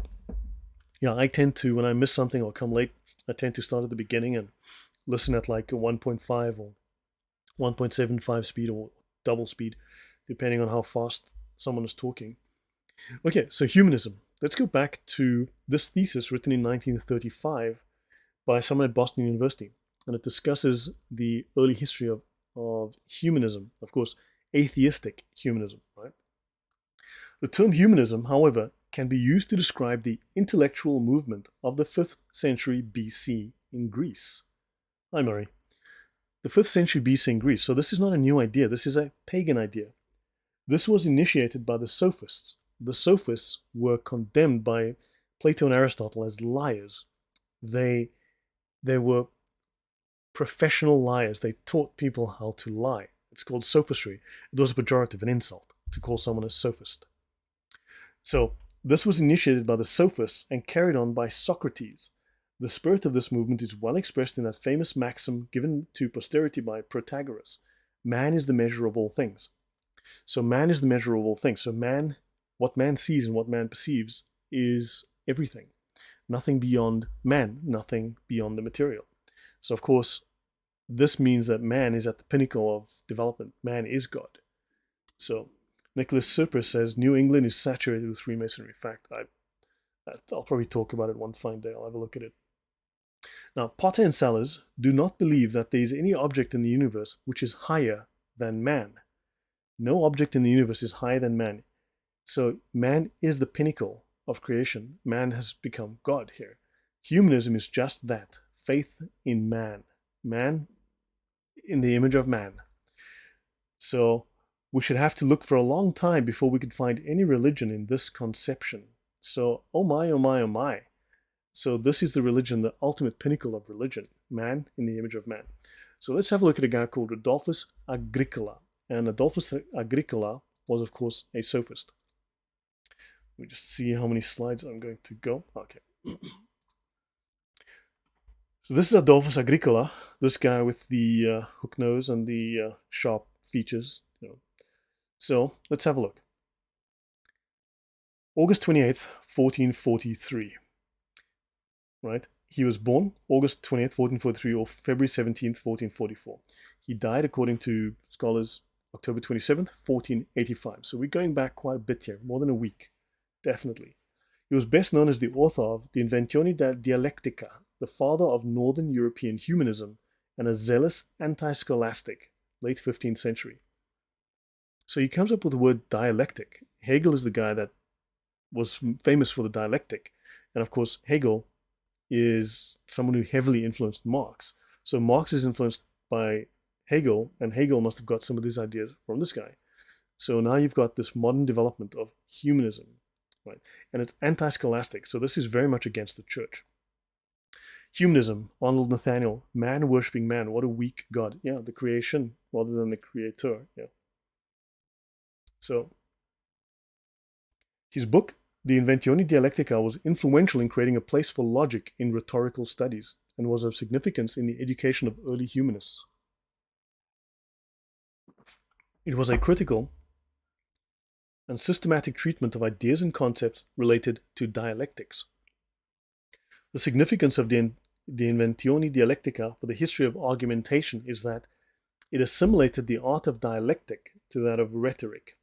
Yeah, I tend to, when I miss something or come late, I tend to start at the beginning and listen at like a 1.5 or 1.75 speed or double speed, depending on how fast someone is talking. Okay, so humanism. Let's go back to this thesis written in 1935 by someone at Boston University. And it discusses the early history of humanism. Of course, atheistic humanism, right? The term humanism, however, can be used to describe the intellectual movement of the 5th century BC in Greece. Hi, Murray. The 5th century BC in Greece. So this is not a new idea. This is a pagan idea. This was initiated by the Sophists. The Sophists were condemned by Plato and Aristotle as liars. They were professional liars. They taught people how to lie. It's called sophistry. It was a pejorative, an insult, to call someone a sophist. So this was initiated by the Sophists and carried on by Socrates. The spirit of this movement is well expressed in that famous maxim given to posterity by Protagoras: man is the measure of all things. So man is the measure of all things. So man, what man sees and what man perceives is everything. Nothing beyond man, nothing beyond the material. So of course, this means that man is at the pinnacle of development. Man is God. So Nicholas Serper says New England is saturated with Freemasonry. In fact, I'll probably talk about it one fine day. I'll have a look at it. Now, Potter and Sellers do not believe that there is any object in the universe which is higher than man. No object in the universe is higher than man. So man is the pinnacle of creation. Man has become God here. Humanism is just that: faith in man. Man in the image of man. So we should have to look for a long time before we could find any religion in this conception. So, oh my, oh my, oh my. So this is the religion, the ultimate pinnacle of religion. Man in the image of man. So let's have a look at a guy called Adolphus Agricola. And Adolphus Agricola was, of course, a sophist. Let me just see how many slides I'm going to go. Okay. So this is Adolphus Agricola, this guy with the hook nose and the sharp features. So let's have a look. August 28th, 1443, right? He was born August 20th, 1443, or February 17th, 1444. He died, according to scholars, October 27th, 1485. So we're going back quite a bit here, more than a week, definitely. He was best known as the author of the Inventione Dialectica, the father of Northern European humanism, and a zealous anti-scholastic, late 15th century. So he comes up with the word dialectic. Hegel is the guy that was famous for the dialectic. And of course, Hegel is someone who heavily influenced Marx. So Marx is influenced by Hegel, and Hegel must have got some of these ideas from this guy. So now you've got this modern development of humanism, right? And it's anti-scholastic. So this is very much against the church. Humanism, Arnold Nathaniel, man worshipping man. What a weak God. Yeah, the creation rather than the creator. Yeah. So his book, The Inventione Dialectica, was influential in creating a place for logic in rhetorical studies and was of significance in the education of early humanists. It was a critical and systematic treatment of ideas and concepts related to dialectics. The significance of the Inventione Dialectica for the history of argumentation is that it assimilated the art of dialectic to that of rhetoric.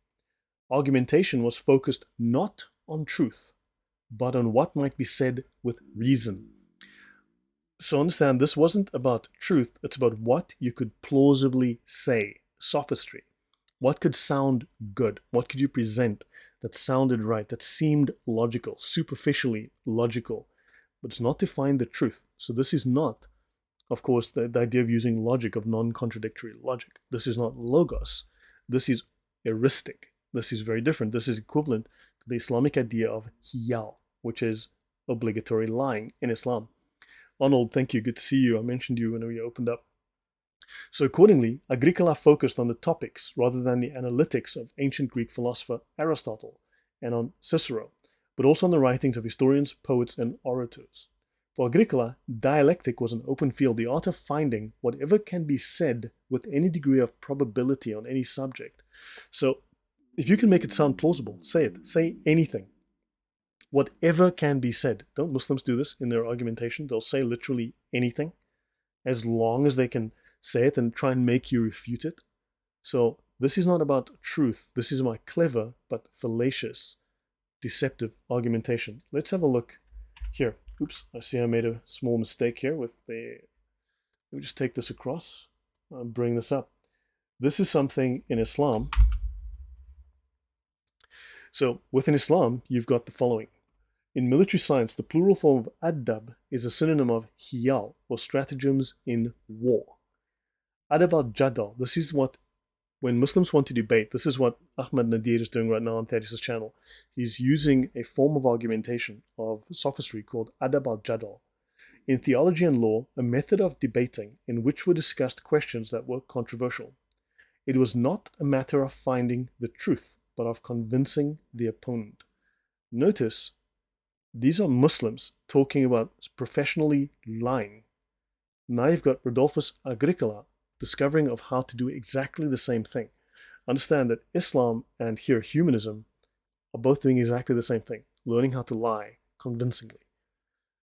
Argumentation was focused not on truth, but on what might be said with reason. So understand, this wasn't about truth, it's about what you could plausibly say, sophistry. What could sound good? What could you present that sounded right, that seemed logical, superficially logical? But it's not to find the truth. So this is not, of course, the idea of using logic, of non-contradictory logic. This is not logos. This is heuristic. This is very different. This is equivalent to the Islamic idea of hiyal, which is obligatory lying in Islam. Arnold, thank you. Good to see you. I mentioned you when we opened up. So accordingly, Agricola focused on the topics rather than the analytics of ancient Greek philosopher Aristotle and on Cicero, but also on the writings of historians, poets, and orators. For Agricola, dialectic was an open field, the art of finding whatever can be said with any degree of probability on any subject. So if you can make it sound plausible, say it. Say anything. Whatever can be said. Don't Muslims do this in their argumentation? They'll say literally anything as long as they can say it and try and make you refute it. So this is not about truth. This is my clever but fallacious, deceptive argumentation. Let's have a look here. Oops, I see I made a small mistake here with the... Let me just take this across and bring this up. This is something in Islam. So within Islam, you've got the following. In military science, the plural form of adab is a synonym of hiyal, or stratagems in war. Adab al-Jadal, this is what, when Muslims want to debate, this is what Ahmad Nadir is doing right now on Thaddeus' channel. He's using a form of argumentation, of sophistry, called Adab al-Jadal. In theology and law, a method of debating in which were discussed questions that were controversial. It was not a matter of finding the truth, but of convincing the opponent. Notice, these are Muslims talking about professionally lying. Now you've got Rodolphus Agricola discovering of how to do exactly the same thing. Understand that Islam and here humanism are both doing exactly the same thing, learning how to lie convincingly.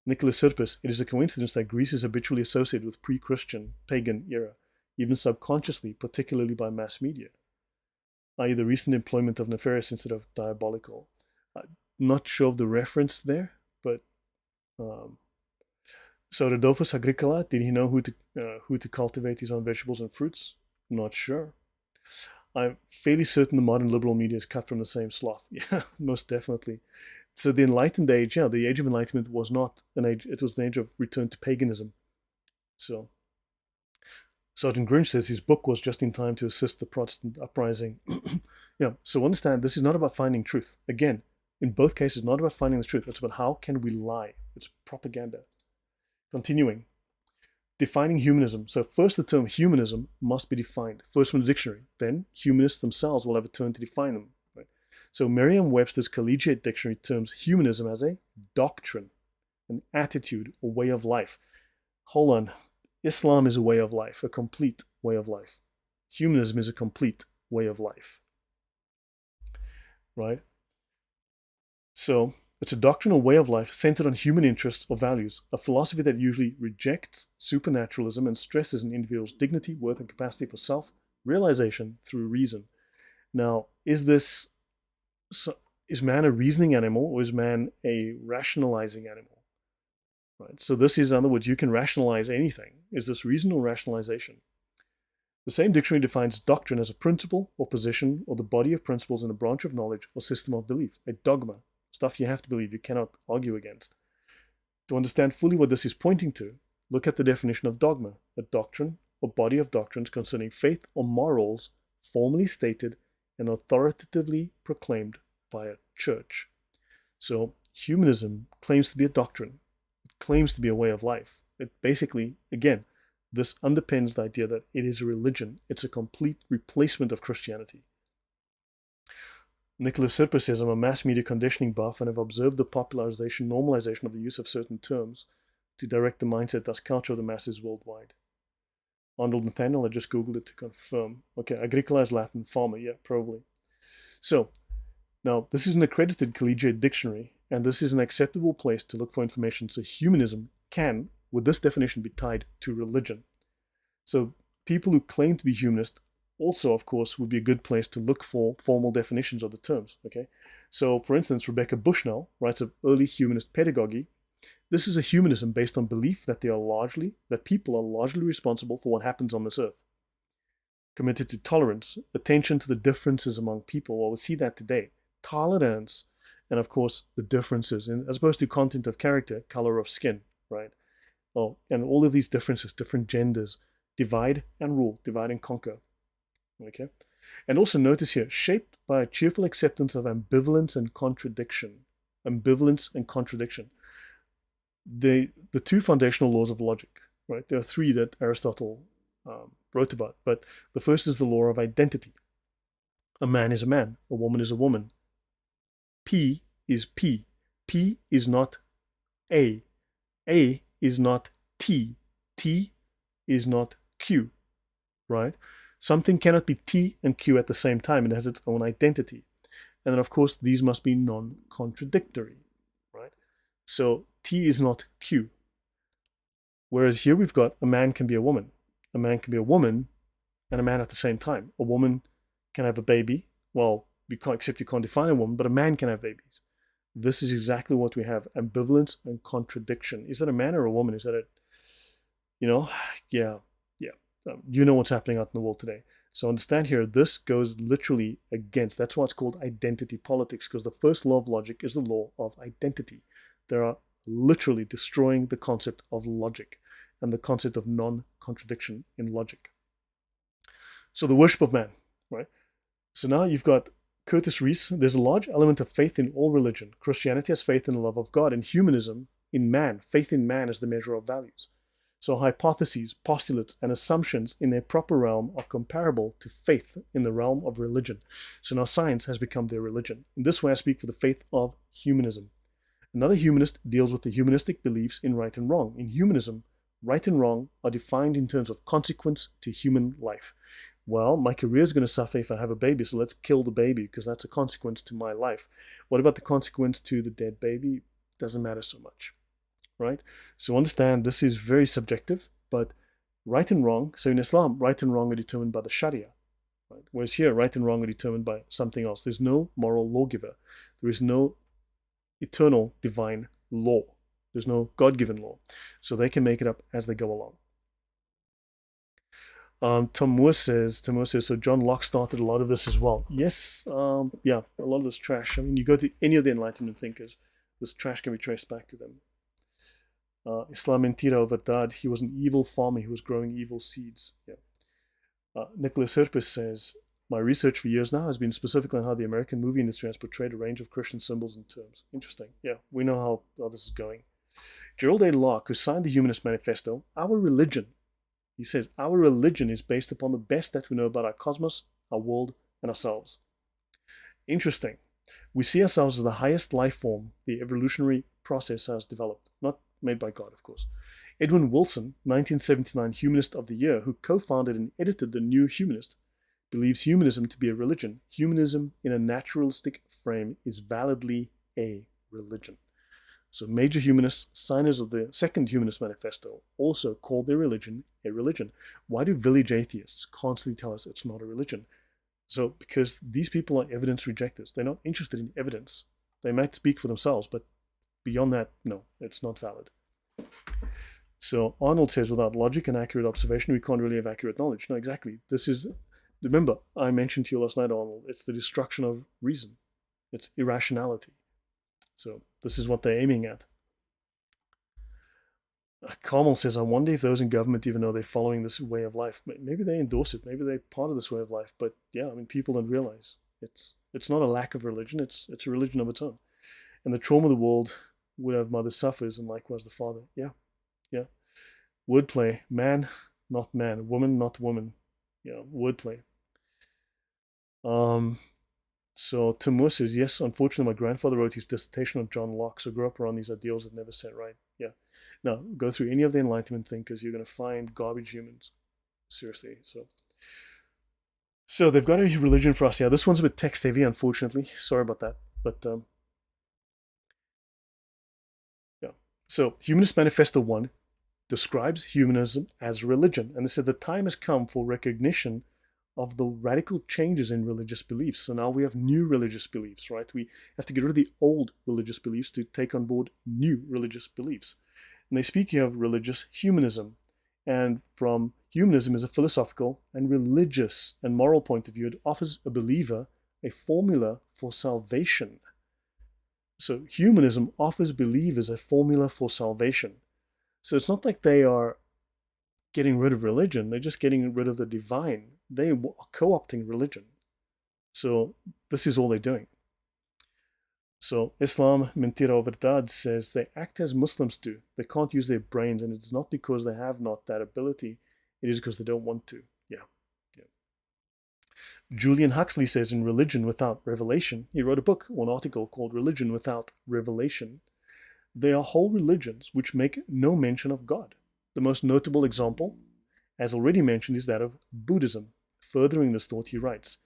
Nicholas Sirpus, it is a coincidence that Greece is habitually associated with pre-Christian, pagan era, even subconsciously, particularly by mass media, i.e. the recent employment of nefarious instead of diabolical. Not sure of the reference there, but so Rodolphus Agricola, did he know who to cultivate his own vegetables and fruits? Not sure. I'm fairly certain the modern liberal media is cut from the same sloth. Yeah, most definitely. So the Enlightened Age, yeah, the Age of Enlightenment was not an age, it was an age of return to paganism. So Sergeant Grinch says his book was just in time to assist the Protestant uprising. Yeah, so understand, this is not about finding truth. Again, in both cases, not about finding the truth. It's about how can we lie. It's propaganda. Continuing. Defining humanism. So first the term humanism must be defined. First from the dictionary. Then humanists themselves will have a term to define them. Right? So Merriam-Webster's collegiate dictionary terms humanism as a doctrine, an attitude, a way of life. Hold on. Islam is a way of life, a complete way of life. Humanism is a complete way of life. Right? So it's a doctrinal way of life centered on human interests or values, a philosophy that usually rejects supernaturalism and stresses an individual's dignity, worth, and capacity for self-realization through reason. Now, is man a reasoning animal, or is man a rationalizing animal? Right. So this is, in other words, you can rationalize anything. Is this reason or rationalization? The same dictionary defines doctrine as a principle or position or the body of principles in a branch of knowledge or system of belief, a dogma, stuff you have to believe, you cannot argue against. To understand fully what this is pointing to, look at the definition of dogma, a doctrine or body of doctrines concerning faith or morals formally stated and authoritatively proclaimed by a church. So humanism claims to be a doctrine. It claims to be a way of life. It basically, again, this underpins the idea that it is a religion. It's a complete replacement of Christianity. Nicholas Sirpa says, I'm a mass media conditioning buff and have observed the popularization, normalization of the use of certain terms to direct the mindset, thus culture of the masses worldwide. Arnold Nathaniel, I just Googled it to confirm. Okay, agricola is Latin, farmer, yeah, probably. So, now this is an accredited collegiate dictionary, and this is an acceptable place to look for information, so humanism can, with this definition, be tied to religion. So people who claim to be humanist also, of course, would be a good place to look for formal definitions of the terms. Okay, so for instance, Rebecca Bushnell writes of early humanist pedagogy. This is a humanism based on belief that people are largely responsible for what happens on this earth. Committed to tolerance, attention to the differences among people. Well, we see that today. Tolerance, and of course, the differences, as opposed to content of character, color of skin, right? Oh, and all of these differences, different genders, divide and rule, divide and conquer. Okay, and also notice here, shaped by a cheerful acceptance of ambivalence and contradiction. Ambivalence and contradiction. The two foundational laws of logic, right? There are three that Aristotle wrote about, but the first is the law of identity. A man is a man, a woman is a woman. P is P. P is not A. A is not T. T is not Q, right? Something cannot be T and Q at the same time. It has its own identity. And then, of course, these must be non-contradictory, right? So T is not Q. Whereas here we've got a man can be a woman. A man can be a woman and a man at the same time. A woman can have a baby. Well, except you can't define a woman, but a man can have babies. This is exactly what we have, ambivalence and contradiction. Is that a man or a woman? Is that yeah. You know what's happening out in the world today. So understand here, this goes literally against, that's why it's called identity politics, because the first law of logic is the law of identity. They are literally destroying the concept of logic and the concept of non-contradiction in logic. So the worship of man, right? So now you've got Curtis Reese. There's a large element of faith in all religion. Christianity has faith in the love of God, and humanism in man. Faith in man is the measure of values. So hypotheses, postulates, and assumptions in their proper realm are comparable to faith in the realm of religion. So now science has become their religion. In this way, I speak for the faith of humanism. Another humanist deals with the humanistic beliefs in right and wrong. In humanism, right and wrong are defined in terms of consequence to human life. Well, my career is going to suffer if I have a baby, so let's kill the baby because that's a consequence to my life. What about the consequence to the dead baby? Doesn't matter so much. Right? So understand this is very subjective, but right and wrong, so in Islam, right and wrong are determined by the Sharia. Right? Whereas here, right and wrong are determined by something else. There's no moral lawgiver. There is no eternal divine law. There's no God-given law. So they can make it up as they go along. Tom Moore says, so John Locke started a lot of this as well. Yes, yeah, a lot of this trash. I mean, you go to any of the Enlightenment thinkers, this trash can be traced back to them. Islam Mentira Verdad, he was an evil farmer, he was growing evil seeds. Yeah. Nicholas Herpes says, my research for years now has been specifically on how the American movie industry has portrayed a range of Christian symbols and terms. Interesting. Yeah, we know how this is going. Gerald A. Locke, who signed the Humanist Manifesto, our religion, he says, our religion is based upon the best that we know about our cosmos, our world, and ourselves. Interesting. We see ourselves as the highest life form the evolutionary process has developed, not made by God, of course. Edwin Wilson, 1979 Humanist of the Year, who co-founded and edited the New Humanist, believes humanism to be a religion. Humanism in a naturalistic frame is validly a religion. So major humanists, signers of the Second Humanist Manifesto, also called their religion a religion. Why do village atheists constantly tell us it's not a religion? So because these people are evidence rejectors. They're not interested in evidence. They might speak for themselves, but beyond that, no, it's not valid. So Arnold says, without logic and accurate observation, we can't really have accurate knowledge. No, exactly. This is, remember, I mentioned to you last night, Arnold, it's the destruction of reason. It's irrationality. So this is what they're aiming at. Carmel says, I wonder if those in government even know they're following this way of life. Maybe they endorse it. Maybe they're part of this way of life. But yeah, I mean, people don't realize it's not a lack of religion. It's a religion of its own. And the trauma of the world would have mother suffers, and likewise the father. Yeah. Wordplay. Man, not man. Woman, not woman. Yeah, wordplay. So Timur says, yes, unfortunately, my grandfather wrote his dissertation on John Locke, so grew up around these ideals that never set right. Yeah. Now, go through any of the Enlightenment thinkers, you're going to find garbage humans. Seriously. So they've got a religion for us. Yeah, this one's a bit text heavy, unfortunately. Sorry about that. But yeah. So Humanist Manifesto 1 describes humanism as religion. And they said the time has come for recognition of the radical changes in religious beliefs. So now we have new religious beliefs, right? We have to get rid of the old religious beliefs to take on board new religious beliefs. And they speak here of religious humanism. And from humanism as a philosophical and religious and moral point of view, it offers a believer a formula for salvation. So humanism offers believers a formula for salvation. So it's not like they are getting rid of religion, they're just getting rid of the divine. They are co-opting religion. So this is all they're doing. So Islam, Mentira o Verdad, says they act as Muslims do. They can't use their brains, and it's not because they have not that ability. It is because they don't want to. Yeah. Julian Huxley says in Religion Without Revelation, he wrote a book or an article called Religion Without Revelation. They are whole religions which make no mention of God. The most notable example, as already mentioned, is that of Buddhism. Furthering this thought, he writes,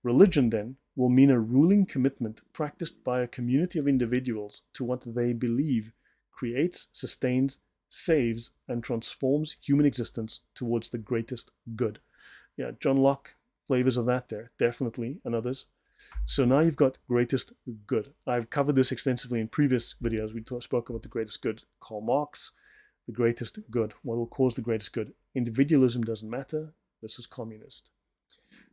religion, then, will mean a ruling commitment practiced by a community of individuals to what they believe creates, sustains, saves, and transforms human existence towards the greatest good. Yeah, John Locke, flavors of that there, definitely, and others. So now you've got greatest good. I've covered this extensively in previous videos. We spoke about the greatest good. Karl Marx, the greatest good. What will cause the greatest good? Individualism doesn't matter. This is communist.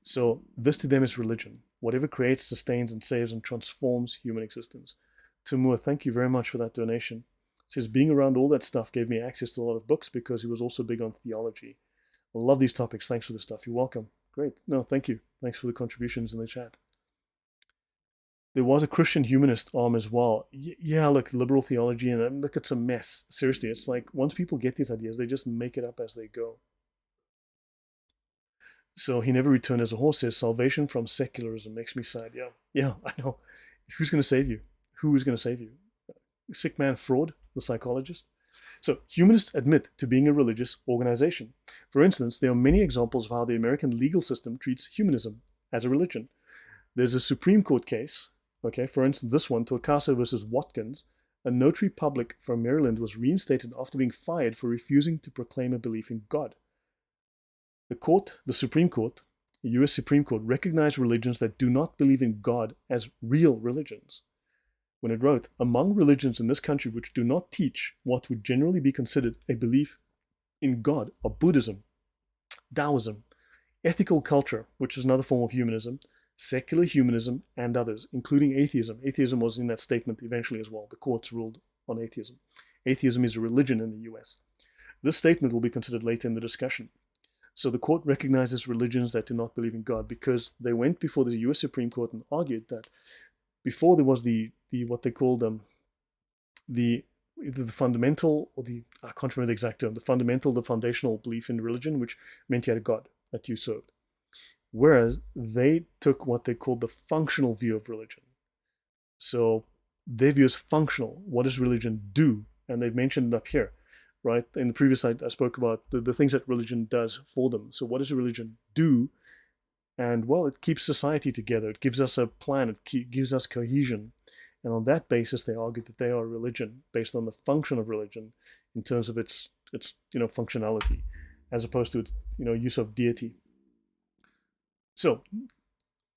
So this to them is religion. Whatever creates, sustains, and saves and transforms human existence. Timur, thank you very much for that donation. It says, being around all that stuff gave me access to a lot of books because he was also big on theology. I love these topics. Thanks for the stuff. You're welcome. Great. No, thank you. Thanks for the contributions in the chat. There was a Christian humanist arm as well. Yeah, look, liberal theology, and look, it's a mess. Seriously, it's like once people get these ideas, they just make it up as they go. So he never returned as a horse says, salvation from secularism makes me sad. Yeah, I know. Who's going to save you? Who is going to save you? Sick man Freud, the psychologist? So humanists admit to being a religious organization. For instance, there are many examples of how the American legal system treats humanism as a religion. There's a Supreme Court case, okay, for instance, this one, Torcaso versus Watkins. A notary public from Maryland was reinstated after being fired for refusing to proclaim a belief in God. The Supreme Court, the US Supreme Court, recognized religions that do not believe in God as real religions. When it wrote, among religions in this country which do not teach what would generally be considered a belief in God are Buddhism, Taoism, ethical culture, which is another form of humanism, secular humanism, and others, including atheism. Atheism was in that statement eventually as well. The courts ruled on atheism. Atheism is a religion in the US. This statement will be considered later in the discussion. So the court recognizes religions that do not believe in God because they went before the US Supreme Court and argued that before there was the what they called either the fundamental or I can't remember the exact term, the foundational belief in religion, which meant you had a God that you served. Whereas they took what they called the functional view of religion. So their view is functional. What does religion do? And they've mentioned it up here, right? In the previous slide, I spoke about the things that religion does for them. So what does a religion do? And well, it keeps society together. It gives us a plan. It gives us cohesion. And on that basis, they argue that they are religion based on the function of religion in terms of its functionality, as opposed to its use of deity. So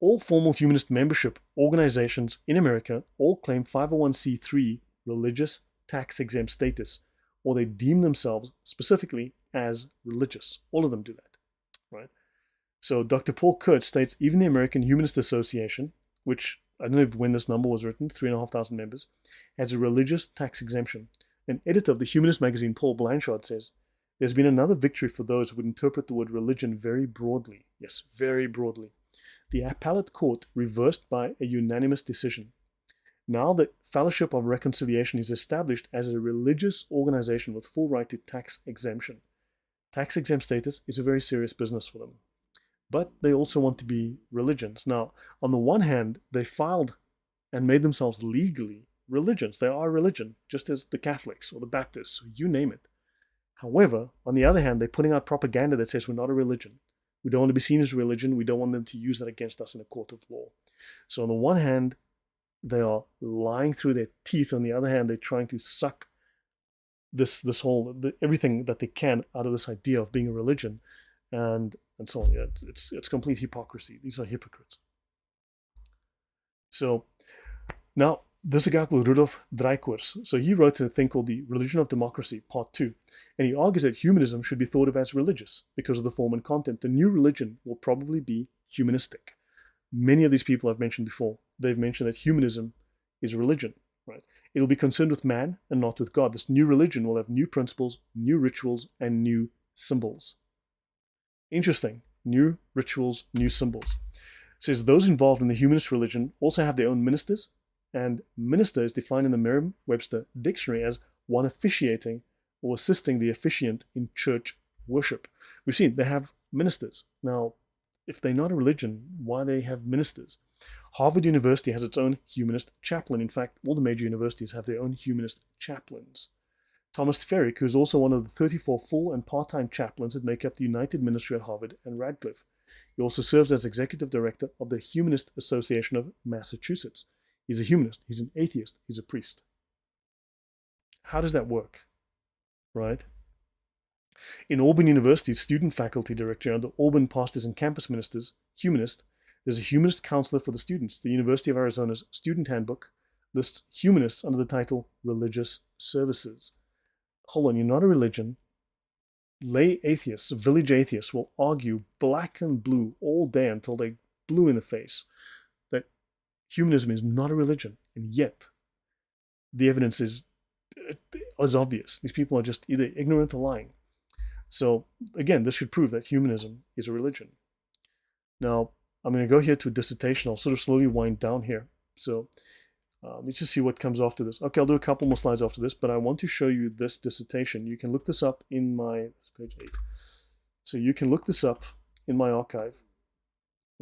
all formal humanist membership organizations in America all claim 501c3 religious tax-exempt status, or they deem themselves specifically as religious. All of them do that, right? So Dr. Paul Kurtz states even the American Humanist Association, which I don't know when this number was written, 3,500 members, has a religious tax exemption. An editor of the Humanist magazine, Paul Blanchard, says, there's been another victory for those who would interpret the word religion very broadly. Yes, very broadly. The appellate court reversed by a unanimous decision. Now the Fellowship of Reconciliation is established as a religious organization with full right to tax exemption. Tax exempt status is a very serious business for them. But they also want to be religions. Now, on the one hand, they filed and made themselves legally religions. They are religion, just as the Catholics or the Baptists, or you name it. However, on the other hand, they're putting out propaganda that says we're not a religion. We don't want to be seen as religion. We don't want them to use that against us in a court of law. So on the one hand, they are lying through their teeth. On the other hand, they're trying to suck everything that they can out of this idea of being a religion, and so on. Yeah, it's complete hypocrisy. These are hypocrites. So now there's a guy called Rudolf Dreikurs. So he wrote a thing called The Religion of Democracy, Part 2. And he argues that humanism should be thought of as religious because of the form and content. The new religion will probably be humanistic. Many of these people I've mentioned before, they've mentioned that humanism is religion, right? It'll be concerned with man and not with God. This new religion will have new principles, new rituals, and new symbols. Interesting. New rituals, new symbols. It says those involved in the humanist religion also have their own ministers, and minister is defined in the Merriam-Webster dictionary as one officiating or assisting the officiant in church worship. We've seen they have ministers. Now, if they're not a religion, why they have ministers? Harvard University has its own humanist chaplain. In fact, all the major universities have their own humanist chaplains. Thomas Ferrick, who is also one of the 34 full and part-time chaplains that make up the United Ministry at Harvard and Radcliffe. He also serves as executive director of the Humanist Association of Massachusetts. He's a humanist, he's an atheist, he's a priest. How does that work? Right? In Auburn University's student faculty directory under Auburn pastors and campus ministers, humanist, there's a humanist counselor for the students. The University of Arizona's student handbook lists humanists under the title Religious Services. Hold on, you're not a religion. Lay atheists, village atheists will argue black and blue all day until they're blue in the face that humanism is not a religion, and yet the evidence is obvious. These people are just either ignorant or lying. So again, this should prove that humanism is a religion. Now, I'm going to go here to a dissertation. I'll sort of slowly wind down here. So let's just see what comes after this. Okay, I'll do a couple more slides after this, but I want to show you this dissertation. You can look this up in my, page 8. So you can look this up in my archive.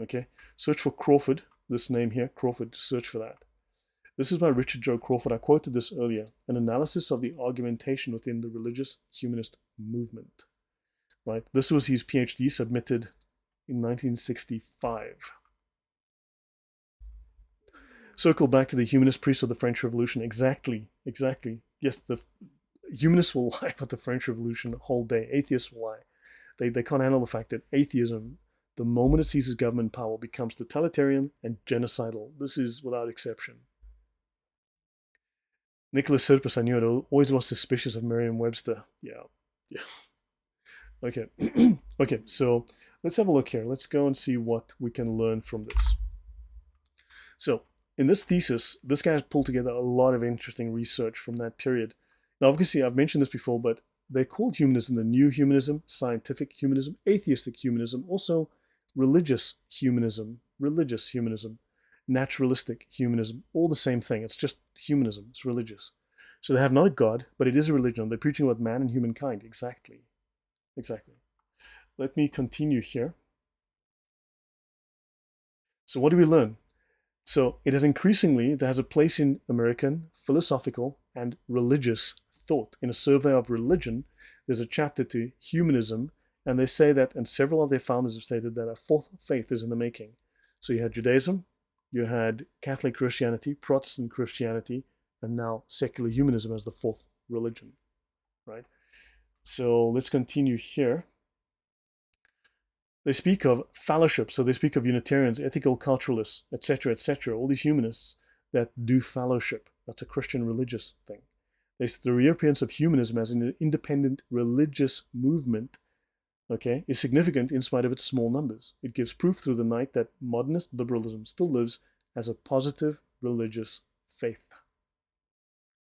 Okay, search for Crawford, this name here, Crawford, search for that. This is by Richard Joe Crawford. I quoted this earlier, an analysis of the argumentation within the religious humanist movement. Right, this was his PhD submitted in 1965. Circle back to the humanist priests of the French Revolution. Exactly. Yes, the humanists will lie about the French Revolution the whole day. Atheists will lie. They can't handle the fact that atheism, the moment it seizes government power, becomes totalitarian and genocidal. This is without exception. Nicholas Sirpus, I knew it, always was suspicious of Merriam-Webster. Yeah. Okay. Okay, so let's have a look here. Let's go and see what we can learn from this. So in this thesis, this guy has pulled together a lot of interesting research from that period. Now, obviously, I've mentioned this before, but they called humanism the new humanism, scientific humanism, atheistic humanism, also religious humanism, naturalistic humanism, all the same thing. It's just humanism. It's religious. So they have not a God, but it is a religion. They're preaching about man and humankind. Exactly. Let me continue here. So what do we learn? So it has a place in American philosophical and religious thought. In a survey of religion, there's a chapter to humanism, and they say that, and several of their founders have stated that a fourth faith is in the making. So you had Judaism, you had Catholic Christianity, Protestant Christianity, and now secular humanism as the fourth religion, right? So let's continue here. They speak of fellowship, so they speak of Unitarians, ethical culturalists, etc., all these humanists that do fellowship. That's a Christian religious thing. The reappearance of humanism as an independent religious movement, okay, is significant in spite of its small numbers. It gives proof through the night that modernist liberalism still lives as a positive religious faith.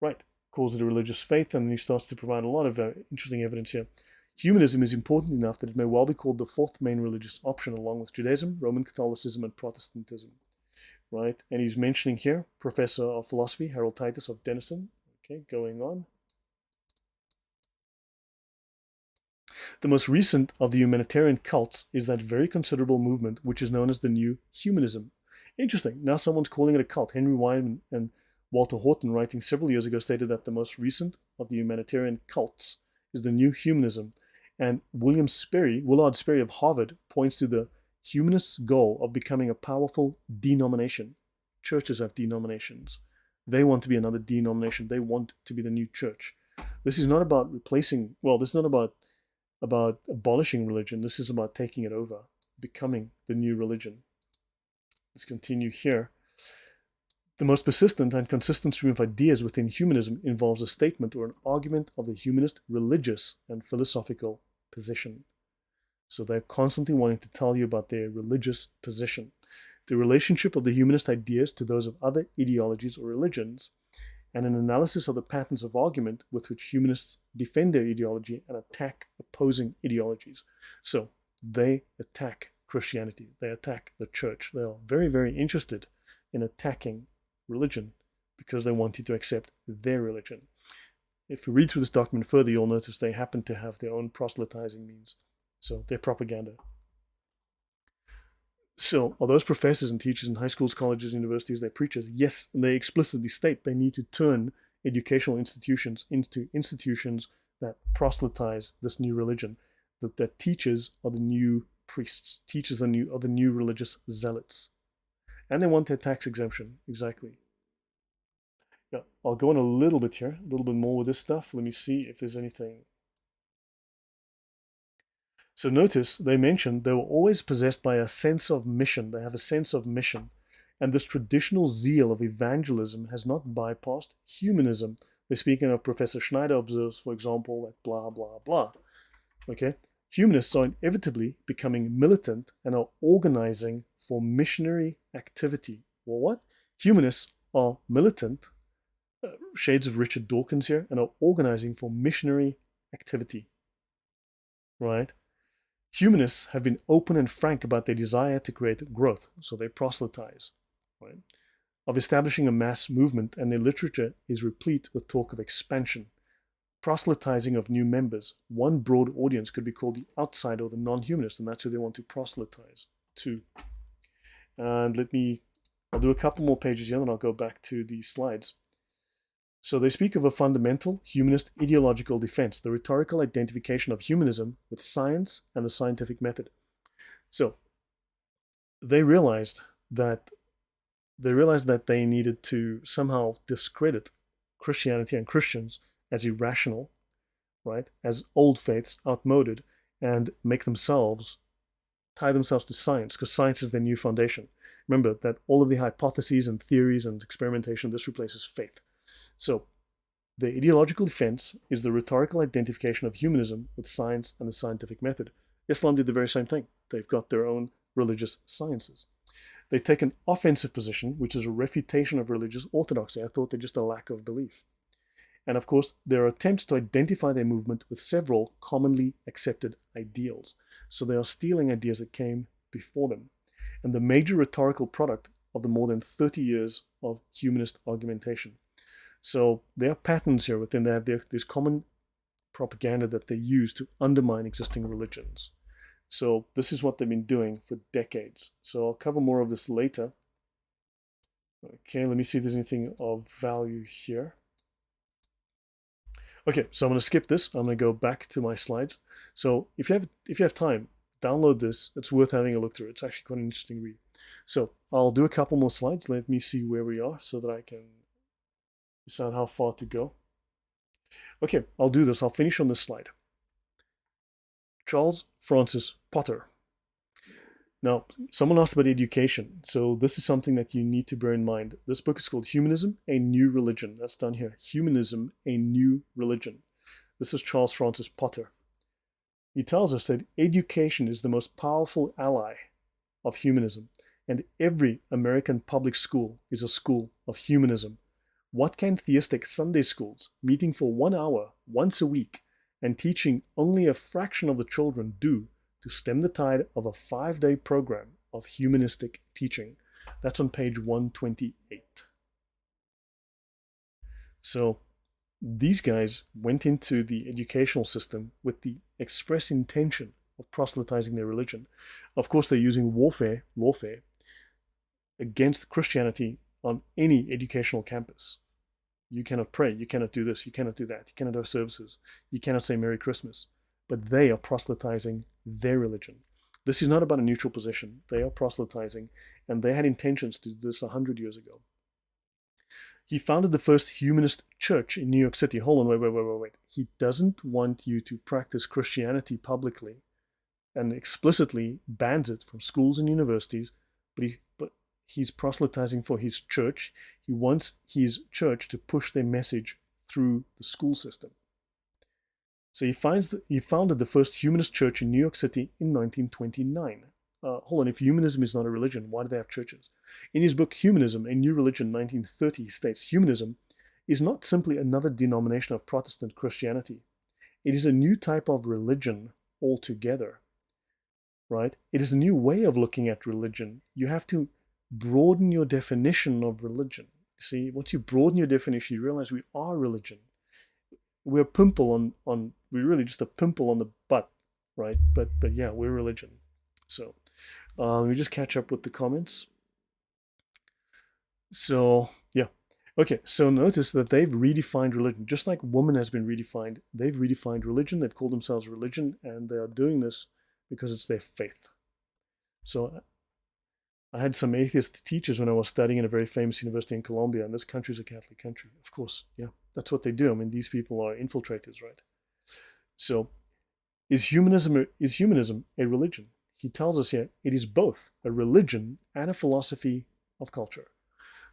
Right, calls it a religious faith, and then he starts to provide a lot of interesting evidence here. Humanism is important enough that it may well be called the fourth main religious option, along with Judaism, Roman Catholicism, and Protestantism. Right, and he's mentioning here Professor of Philosophy Harold Titus of Denison. Okay, going on. The most recent of the humanitarian cults is that very considerable movement which is known as the New Humanism. Interesting. Now someone's calling it a cult. Henry Wyman and Walter Horton, writing several years ago, stated that the most recent of the humanitarian cults is the New Humanism. And Willard Sperry of Harvard points to the humanists' goal of becoming a powerful denomination. Churches have denominations. They want to be another denomination. They want to be the new church. This is not about replacing, well, this is not about abolishing religion. This is about taking it over, becoming the new religion. Let's continue here. The most persistent and consistent stream of ideas within humanism involves a statement or an argument of the humanist religious and philosophical position. So they're constantly wanting to tell you about their religious position. The relationship of the humanist ideas to those of other ideologies or religions, and an analysis of the patterns of argument with which humanists defend their ideology and attack opposing ideologies. So they attack Christianity, they attack the church. They are very, very interested in attacking religion because they want you to accept their religion. If you read through this document further, you'll notice they happen to have their own proselytizing means. So their propaganda. So are those professors and teachers in high schools, colleges, universities, they're preachers? Yes, they explicitly state they need to turn educational institutions into institutions that proselytize this new religion. That teachers are the new priests. Teachers are the new religious zealots. And they want their tax exemption, exactly. Yeah, I'll go on a little bit here, a little bit more with this stuff. Let me see if there's anything. So notice they mentioned they were always possessed by a sense of mission. They have a sense of mission. And this traditional zeal of evangelism has not bypassed humanism. They're speaking of Professor Schneider observes, for example, that blah, blah, blah. Okay? Humanists are inevitably becoming militant and are organizing for missionary activity. Well, what? Humanists are militant, shades of Richard Dawkins here, and are organizing for missionary activity. Right? Humanists have been open and frank about their desire to create growth, so they proselytize, right? Of establishing a mass movement, and their literature is replete with talk of expansion, proselytizing of new members. One broad audience could be called the outsider or the non-humanist, and that's who they want to proselytize to. And I'll do a couple more pages here, and I'll go back to the slides. So they speak of a fundamental humanist ideological defense, the rhetorical identification of humanism with science and the scientific method. So they realized that they needed to somehow discredit Christianity and Christians as irrational, right, as old faiths, outmoded, and tie themselves to science, because science is their new foundation. Remember that all of the hypotheses and theories and experimentation, this replaces faith. So the ideological defense is the rhetorical identification of humanism with science and the scientific method. Islam did the very same thing. They've got their own religious sciences. They take an offensive position, which is a refutation of religious orthodoxy. I thought they're just a lack of belief. And of course, there are attempts to identify their movement with several commonly accepted ideals. So they are stealing ideas that came before them. And the major rhetorical product of the more than 30 years of humanist argumentation. So there are patterns here within that. There's common propaganda that they use to undermine existing religions. So this is what they've been doing for decades. So I'll cover more of this later. Okay, let me see if there's anything of value here. Okay, so I'm going to skip this. I'm going to go back to my slides. So if you have time, download this. It's worth having a look through. It's actually quite an interesting read. So I'll do a couple more slides. Let me see where we are so that I can decide how far to go. Okay, I'll do this. I'll finish on this slide. Charles Francis Potter. Now, someone asked about education. So this is something that you need to bear in mind. This book is called Humanism, a New Religion. That's down here. Humanism, a New Religion. This is Charles Francis Potter. He tells us that education is the most powerful ally of humanism, and every American public school is a school of humanism. What can theistic Sunday schools, meeting for 1 hour once a week and teaching only a fraction of the children, do to stem the tide of a 5-day program of humanistic teaching? That's on page 128. So these guys went into the educational system with the express intention of proselytizing their religion. Of course, they're using warfare against Christianity on any educational campus. You cannot pray, you cannot do this, you cannot do that, you cannot have services, you cannot say Merry Christmas. But they are proselytizing their religion. This is not about a neutral position. They are proselytizing, and they had intentions to do this 100 years ago. He founded the first humanist church in New York City. Hold on, wait. He doesn't want you to practice Christianity publicly and explicitly bans it from schools and universities, but he's proselytizing for his church. He wants his church to push their message through the school system. So he founded the first humanist church in New York City in 1929. Hold on, if humanism is not a religion, why do they have churches? In his book, Humanism, a New Religion, 1930, he states, humanism is not simply another denomination of Protestant Christianity. It is a new type of religion altogether, right? It is a new way of looking at religion. You have to broaden your definition of religion. See, once you broaden your definition, you realize we are religion. We're a pimple we're really just a pimple on the butt, right? But yeah, we're religion. So let me just catch up with the comments. So yeah, okay. So notice that they've redefined religion, just like woman has been redefined. They've redefined religion. They've called themselves religion, and they are doing this because it's their faith. So I had some atheist teachers when I was studying in a very famous university in Colombia, and this country is a Catholic country, of course. Yeah, that's what they do. I mean, these people are infiltrators, right? So is humanism a religion? He tells us here it is both a religion and a philosophy of culture.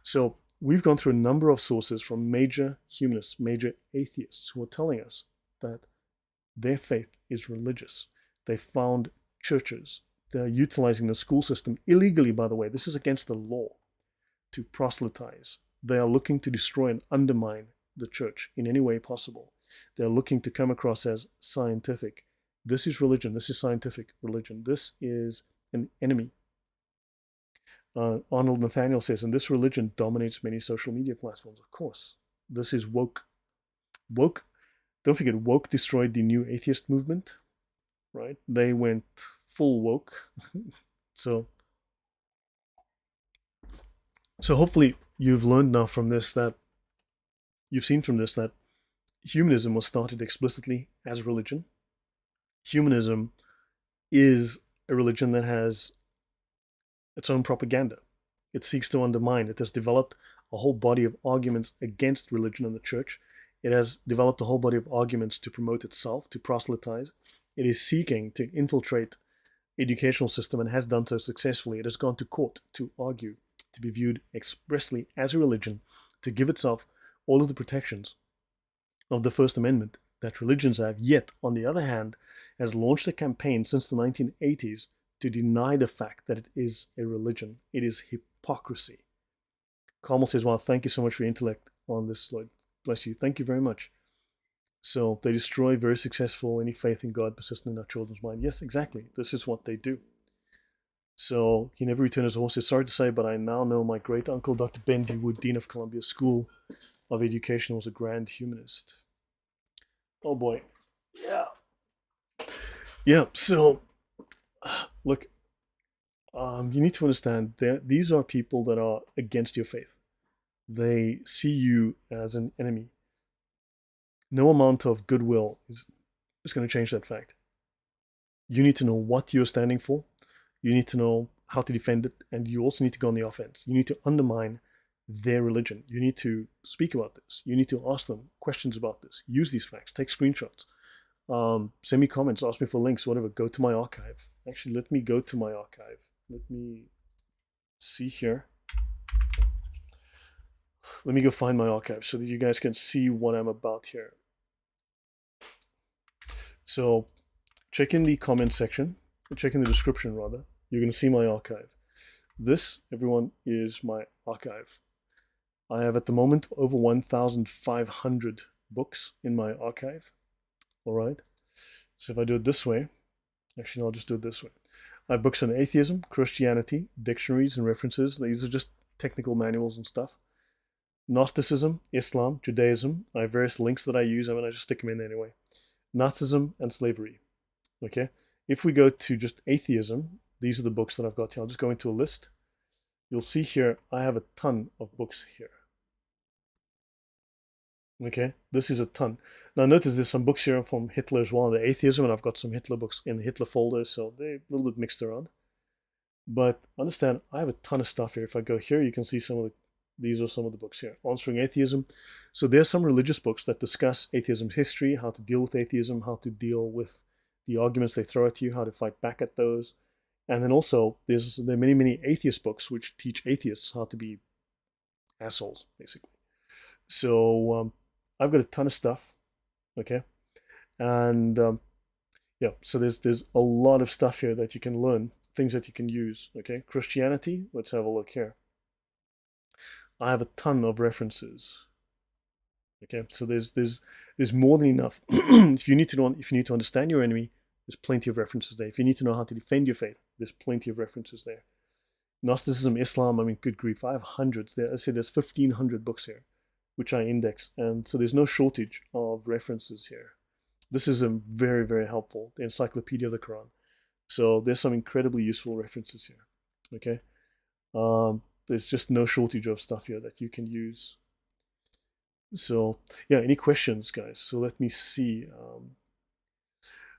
So we've gone through a number of sources from major humanists, major atheists, who are telling us that their faith is religious. They found churches. They're utilizing the school system illegally, by the way. This is against the law, to proselytize. They are looking to destroy and undermine the church in any way possible. They're looking to come across as scientific. This is religion. This is scientific religion. This is an enemy. Arnold Nathaniel says, and this religion dominates many social media platforms. Of course, this is woke. Woke, don't forget, woke destroyed the new atheist movement, right? They went full woke. So hopefully you've learned now from this that you've seen from this that humanism was started explicitly as religion. Humanism is a religion that has its own propaganda. It seeks to undermine. It has developed a whole body of arguments against religion and the church. It has developed a whole body of arguments to promote itself, to proselytize. It is seeking to infiltrate educational system and has done so successfully. It has gone to court to argue, to be viewed expressly as a religion, to give itself all of the protections of the First Amendment that religions have. Yet, on the other hand, has launched a campaign since the 1980s to deny the fact that it is a religion. It is hypocrisy. Carmel says, wow, thank you so much for your intellect on this, Lloyd. Bless you. Thank you very much. So they destroy, very successful, any faith in God persistent in our children's mind. Yes, exactly. This is what they do. So he never returned his horses. Sorry to say, but I now know my great uncle, Dr. Ben D. Wood, Dean of Columbia School of Education, was a grand humanist. Oh boy. Yeah. Yeah, so look, you need to understand that these are people that are against your faith. They see you as an enemy. No amount of goodwill is going to change that fact. You need to know what you're standing for. You need to know how to defend it, and you also need to go on the offense. You need to undermine their religion. You need to speak about this. You need to ask them questions about this. Use these facts. Take screenshots. Send me comments. Ask me for links. Whatever. Go to my archive. Actually, let me go to my archive. Let me see here. Let me go find my archive so that you guys can see what I'm about here. So check in the comment section. Check in the description, rather. You're going to see my archive. This, everyone, is my archive. I have at the moment over 1,500 books in my archive. All right. So if I do it this way, actually, no, I'll just do it this way. I have books on atheism, Christianity, dictionaries and references. These are just technical manuals and stuff. Gnosticism, Islam, Judaism. I have various links that I use. I mean, I just stick them in anyway. Nazism and slavery. Okay. If we go to just atheism, these are the books that I've got here. I'll just go into a list. You'll see here, I have a ton of books here. Okay, this is a ton. Now notice there's some books here from Hitler as well, the atheism, and I've got some Hitler books in the Hitler folder, so they're a little bit mixed around. But understand, I have a ton of stuff here. If I go here, you can see some of the, these are some of the books here. Answering Atheism. So there's some religious books that discuss atheism's history, how to deal with atheism, how to deal with the arguments they throw at you, how to fight back at those. And then also, there are many, many atheist books which teach atheists how to be assholes, basically. So I've got a ton of stuff, okay? And yeah, so there's a lot of stuff here that you can learn, things that you can use, okay? Christianity, let's have a look here. I have a ton of references, okay? So there's more than enough. If you need to understand your enemy, there's plenty of references there. If you need to know how to defend your faith, there's plenty of references there. Gnosticism, Islam, I mean, good grief, I have hundreds there. I say there's 1,500 books here, which I index. And so there's no shortage of references here. This is a very, very helpful, the Encyclopedia of the Quran. So there's some incredibly useful references here, okay? There's just no shortage of stuff here that you can use. So yeah, any questions, guys? So let me see.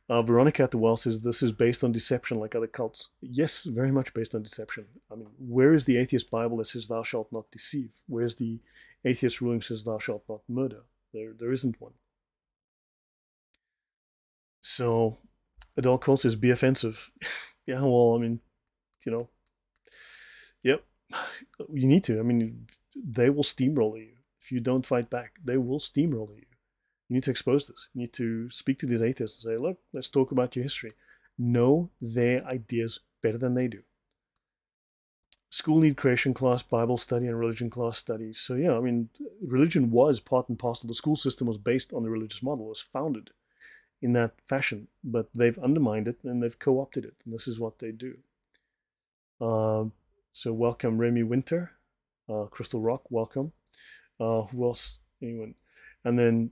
Veronica at the Well says, this is based on deception like other cults. Yes, very much based on deception. I mean, where is the atheist Bible that says thou shalt not deceive? Where's the atheist ruling says thou shalt not murder? There isn't one. So Adult Cole says, be offensive. Yeah, well, I mean, you know, yep, you need to. I mean, they will steamroller you. If you don't fight back, they will steamroller you. You need to expose this. You need to speak to these atheists and say, look, let's talk about your history. Know their ideas better than they do. School need creation class, Bible study, and religion class studies. So yeah, I mean, religion was part and parcel. The school system was based on the religious model. It was founded in that fashion, but they've undermined it and they've co-opted it. And this is what they do. So welcome Remy Winter, Crystal Rock, welcome. Who else? Anyone? And then,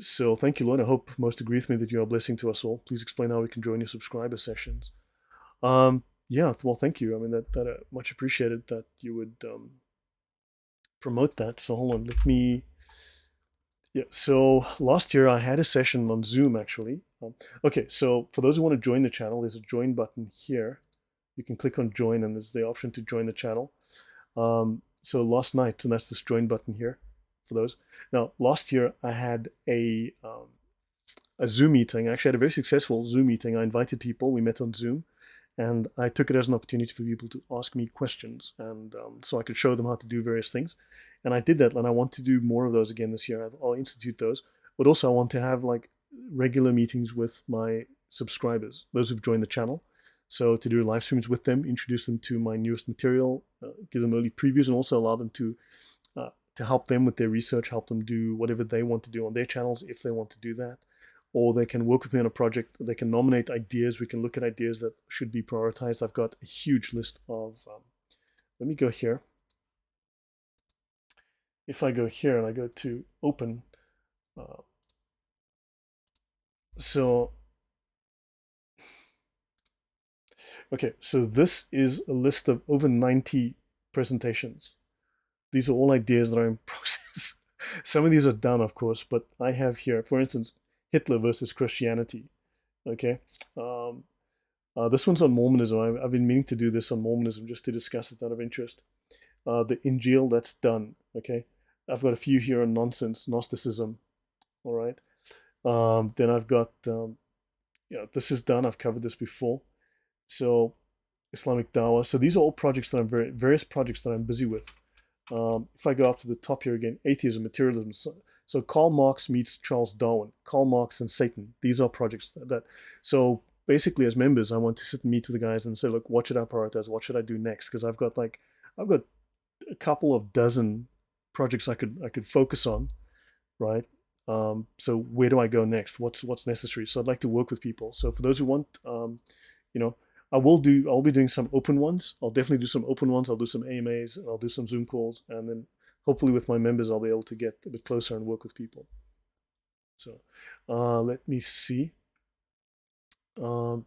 so thank you, Lord. I hope most agree with me that you are a blessing to us all. Please explain how we can join your subscriber sessions. Yeah, well, thank you. I mean, that much appreciated that you would promote that. So hold on, let me. Yeah, so last year I had a session on Zoom actually. Okay, so for those who want to join the channel, there's a join button here. You can click on join and there's the option to join the channel. So last night, and that's this join button here for those. Now, last year I had a Zoom meeting. I actually had a very successful Zoom meeting. I invited people, we met on Zoom, and I took it as an opportunity for people to ask me questions, and so I could show them how to do various things. And I did that, and I want to do more of those again this year. I'll institute those, but also I want to have like regular meetings with my subscribers, those who've joined the channel. So to do live streams with them, introduce them to my newest material, give them early previews, and also allow them to help them with their research, help them do whatever they want to do on their channels if they want to do that. Or they can work with me on a project, they can nominate ideas, we can look at ideas that should be prioritized. I've got a huge list of, let me go here. If I go here and I go to open, okay, so this is a list of over 90 presentations. These are all ideas that are in process. Some of these are done, of course, but I have here, for instance, Hitler versus Christianity. Okay, This one's on Mormonism. I've been meaning to do this on Mormonism just to discuss it out of interest. The Injil, that's done. Okay. I've got a few here on nonsense, Gnosticism. All right. Then I've got, yeah, this is done. I've covered this before. So Islamic Dawah. So these are all projects that various projects that I'm busy with. If I go up to the top here again, atheism, materialism. So Karl Marx meets Charles Darwin, Karl Marx and Satan. These are projects so basically as members, I want to sit and meet with the guys and say, look, what should I prioritize? What should I do next? Because I've got a couple of dozen projects I could focus on, right? So where do I go next? What's necessary? So I'd like to work with people. So for those who want, you know, I'll be doing some open ones. I'll definitely do some open ones. I'll do some AMAs and I'll do some Zoom calls. And then hopefully with my members, I'll be able to get a bit closer and work with people. So let me see. To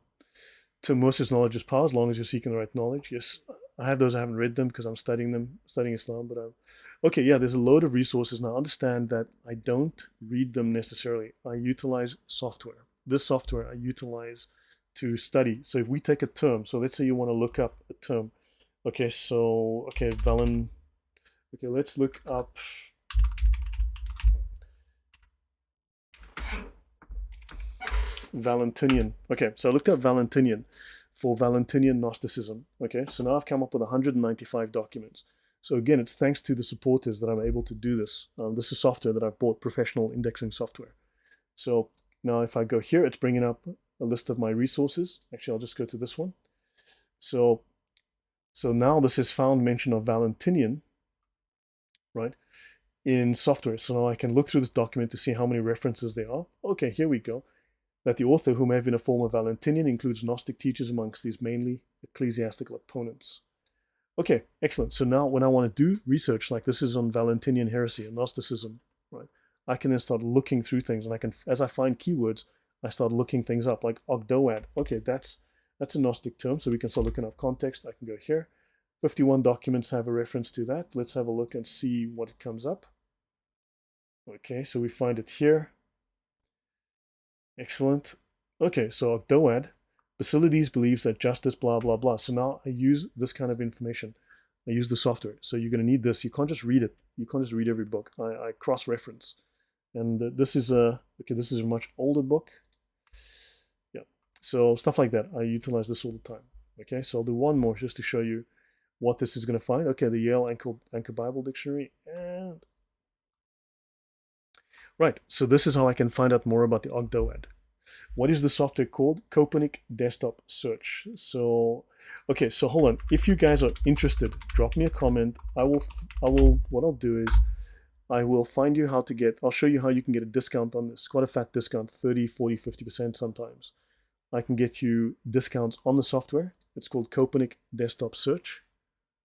Moses, knowledge is power as long as you're seeking the right knowledge. Yes, I have those. I haven't read them because I'm studying Islam. But okay, yeah, there's a load of resources. Now understand that I don't read them necessarily. I utilize software. This software I utilize to study. So if we take a term, so let's say you want to look up a term. Okay, so okay, let's look up Valentinian. Okay, so I looked up Valentinian for Valentinian Gnosticism. Okay, so now I've come up with 195 documents. So again, it's thanks to the supporters that I'm able to do this. This is software that I've bought, professional indexing software. So now if I go here, it's bringing up a list of my resources. Actually, I'll just go to this one. So now this is found mention of Valentinian, right, in software. So now I can look through this document to see how many references there are. Okay, here we go. That the author, who may have been a former Valentinian, includes Gnostic teachers amongst these mainly ecclesiastical opponents. Okay, excellent. So now when I want to do research, like this is on Valentinian heresy and Gnosticism, right, I can then start looking through things, and I can, as I find keywords, I start looking things up, like Ogdoad. Okay, that's a Gnostic term, so we can start looking up context. I can go here. 51 documents have a reference to that. Let's have a look and see what it comes up. Okay, so we find it here. Excellent. Okay, so Ogdoad, Basilides believes that justice, blah, blah, blah. So now I use this kind of information. I use the software. So you're going to need this. You can't just read it. You can't just read every book. I cross-reference. And this is a much older book. Yeah. So stuff like that. I utilize this all the time. Okay, so I'll do one more just to show you what this is going to find. Okay, the Yale Anchor Bible Dictionary. And right, so this is how I can find out more about the Ogdoad. What is the software called? Copernic Desktop Search. So, okay, so hold on. If you guys are interested, drop me a comment. What I'll do is I will find you how to get, I'll show you how you can get a discount on this. Quite a fat discount, 30, 40, 50% sometimes. I can get you discounts on the software. It's called Copernic Desktop Search.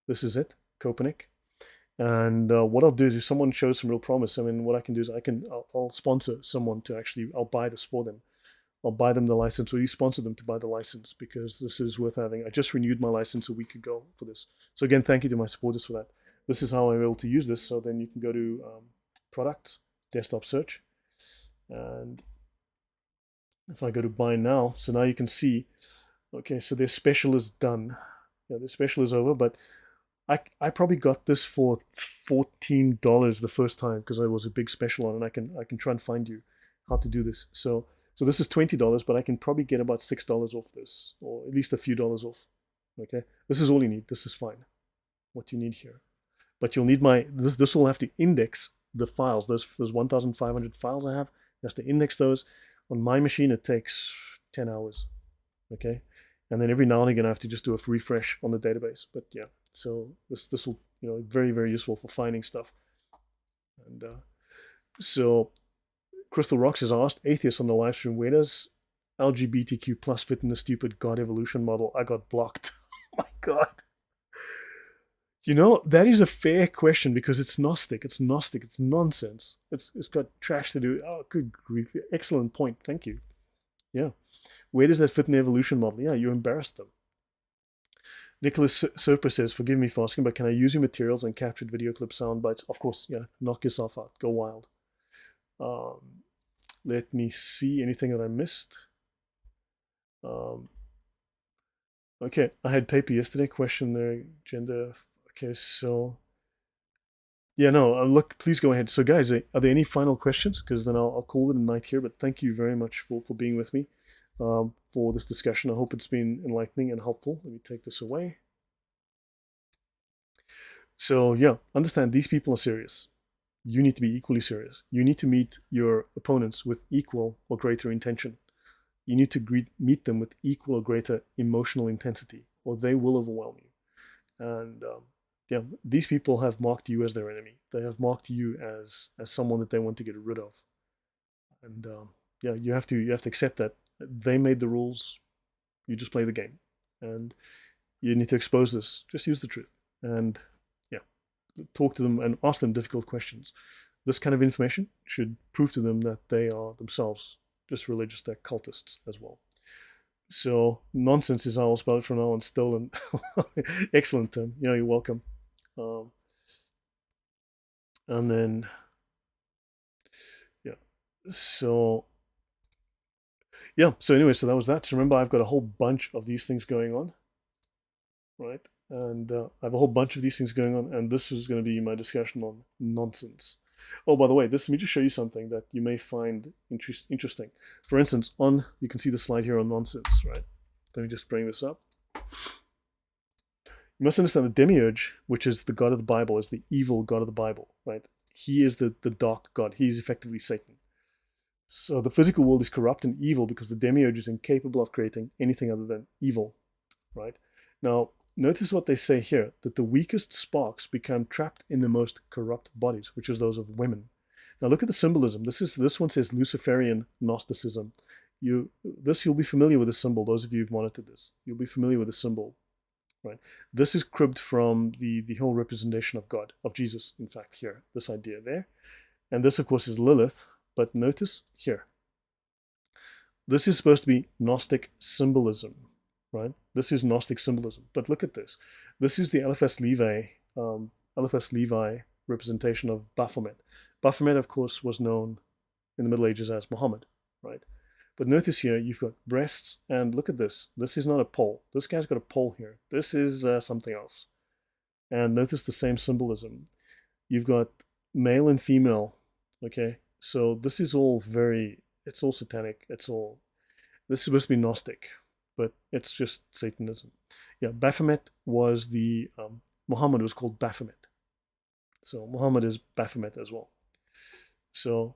This is it, Copernic. And what I'll do is if someone shows some real promise, I mean, what I can do is I'll sponsor someone to actually, I'll buy this for them. I'll buy them the license, or you sponsor them to buy the license, because this is worth having. I just renewed my license a week ago for this. So again, thank you to my supporters for that. This is how I'm able to use this. So then you can go to Products, Desktop Search. And if I go to Buy Now, so now you can see, okay, so their special is done. Yeah, their special is over, but I probably got this for $14 the first time because there was a big special on, and I can try and find you how to do this. So this is $20, but I can probably get about $6 off this, or at least a few dollars off. Okay, this is all you need. This is fine. What you need here, but you'll need this will have to index the files. Those 1,500 files I have. It has to index those. On my machine, it takes 10 hours. Okay, and then every now and again I have to just do a refresh on the database. But yeah. So this will, very, very useful for finding stuff. And so Crystal Rocks has asked atheists on the live stream, where does LGBTQ plus fit in the stupid God evolution model? I got blocked. Oh my God. That is a fair question because it's Gnostic. It's Gnostic. It's nonsense. It's got trash to do. Oh, good grief. Excellent point. Thank you. Yeah. Where does that fit in the evolution model? Yeah, you embarrassed them. Nicholas Serper says, forgive me for asking, but can I use your materials and captured video clip sound bites? Of course, yeah. Knock yourself out. Go wild. Let me see anything that I missed. Okay, I had paper yesterday. Question their gender. Okay, so yeah, no. Look, please go ahead. So, guys, are there any final questions? Because then I'll call it a night here. But thank you very much for being with me for this discussion. I hope it's been enlightening and helpful. Let me take this away. So yeah, understand these people are serious. You need to be equally serious. You need to meet your opponents with equal or greater intention. You need to meet them with equal or greater emotional intensity, or they will overwhelm you. And yeah, these people have marked you as their enemy. They have marked you as someone that they want to get rid of. And yeah, you have to accept that they made the rules. You just play the game, and you need to expose this. Just use the truth, and yeah, talk to them and ask them difficult questions. This kind of information should prove to them that they are themselves just religious. They're cultists as well. So nonsense is how I'll spell it from now on. Still, and excellent, Tim. Yeah, you're welcome. Um, and then yeah, so yeah. So anyway, so that was that. So remember, I've got a whole bunch of these things going on, right? And I have a whole bunch of these things going on, and this is going to be my discussion on nonsense. Oh, by the way, let me just show you something that you may find interesting. For instance, you can see the slide here on nonsense, right? Let me just bring this up. You must understand the demiurge, which is the god of the Bible, is the evil god of the Bible, right? He is the dark god. He is effectively Satan. So the physical world is corrupt and evil because the demiurge is incapable of creating anything other than evil, right? Now, notice what they say here, that the weakest sparks become trapped in the most corrupt bodies, which is those of women. Now look at the symbolism. This one says Luciferian Gnosticism. You'll be familiar with the symbol. Those of you who've monitored this, you'll be familiar with the symbol, right? This is cribbed from the whole representation of God, of Jesus, in fact, here, this idea there. And this, of course, is Lilith. But notice here, this is supposed to be Gnostic symbolism, right? This is Gnostic symbolism. But look at this. This is the Eliphas Levi representation of Baphomet. Baphomet, of course, was known in the Middle Ages as Muhammad, right? But notice here, you've got breasts, and look at this. This is not a pole. This guy's got a pole here. This is something else. And notice the same symbolism. You've got male and female, okay? So this is all it's all satanic. This is supposed to be Gnostic, but it's just Satanism. Yeah, Baphomet was Muhammad was called Baphomet. So Muhammad is Baphomet as well. So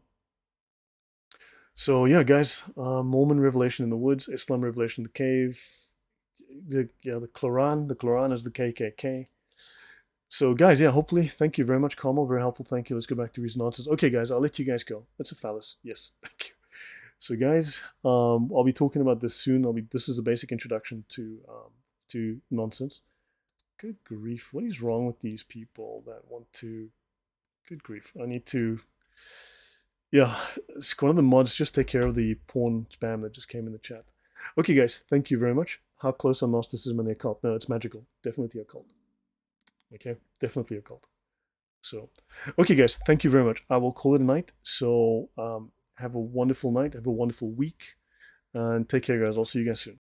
yeah, guys, Mormon revelation in the woods, Islam revelation in the cave, the Quran is the KKK. So guys, yeah, hopefully, thank you very much, Carmel, very helpful, thank you. Let's go back to reason answers. Okay, guys, I'll let you guys go. That's a phallus. Yes, thank you. So guys, I'll be talking about this soon. This is a basic introduction to nonsense. Good grief, what is wrong with these people that want to? Good grief, I need to. Yeah, one of the mods just take care of the porn spam that just came in the chat. Okay, guys, thank you very much. How close are Gnosticism and the occult? No, it's magical. Definitely the occult. Okay, definitely a cult. So, okay, guys, thank you very much. I will call it a night. So, have a wonderful night. Have a wonderful week. And take care, guys. I'll see you guys soon.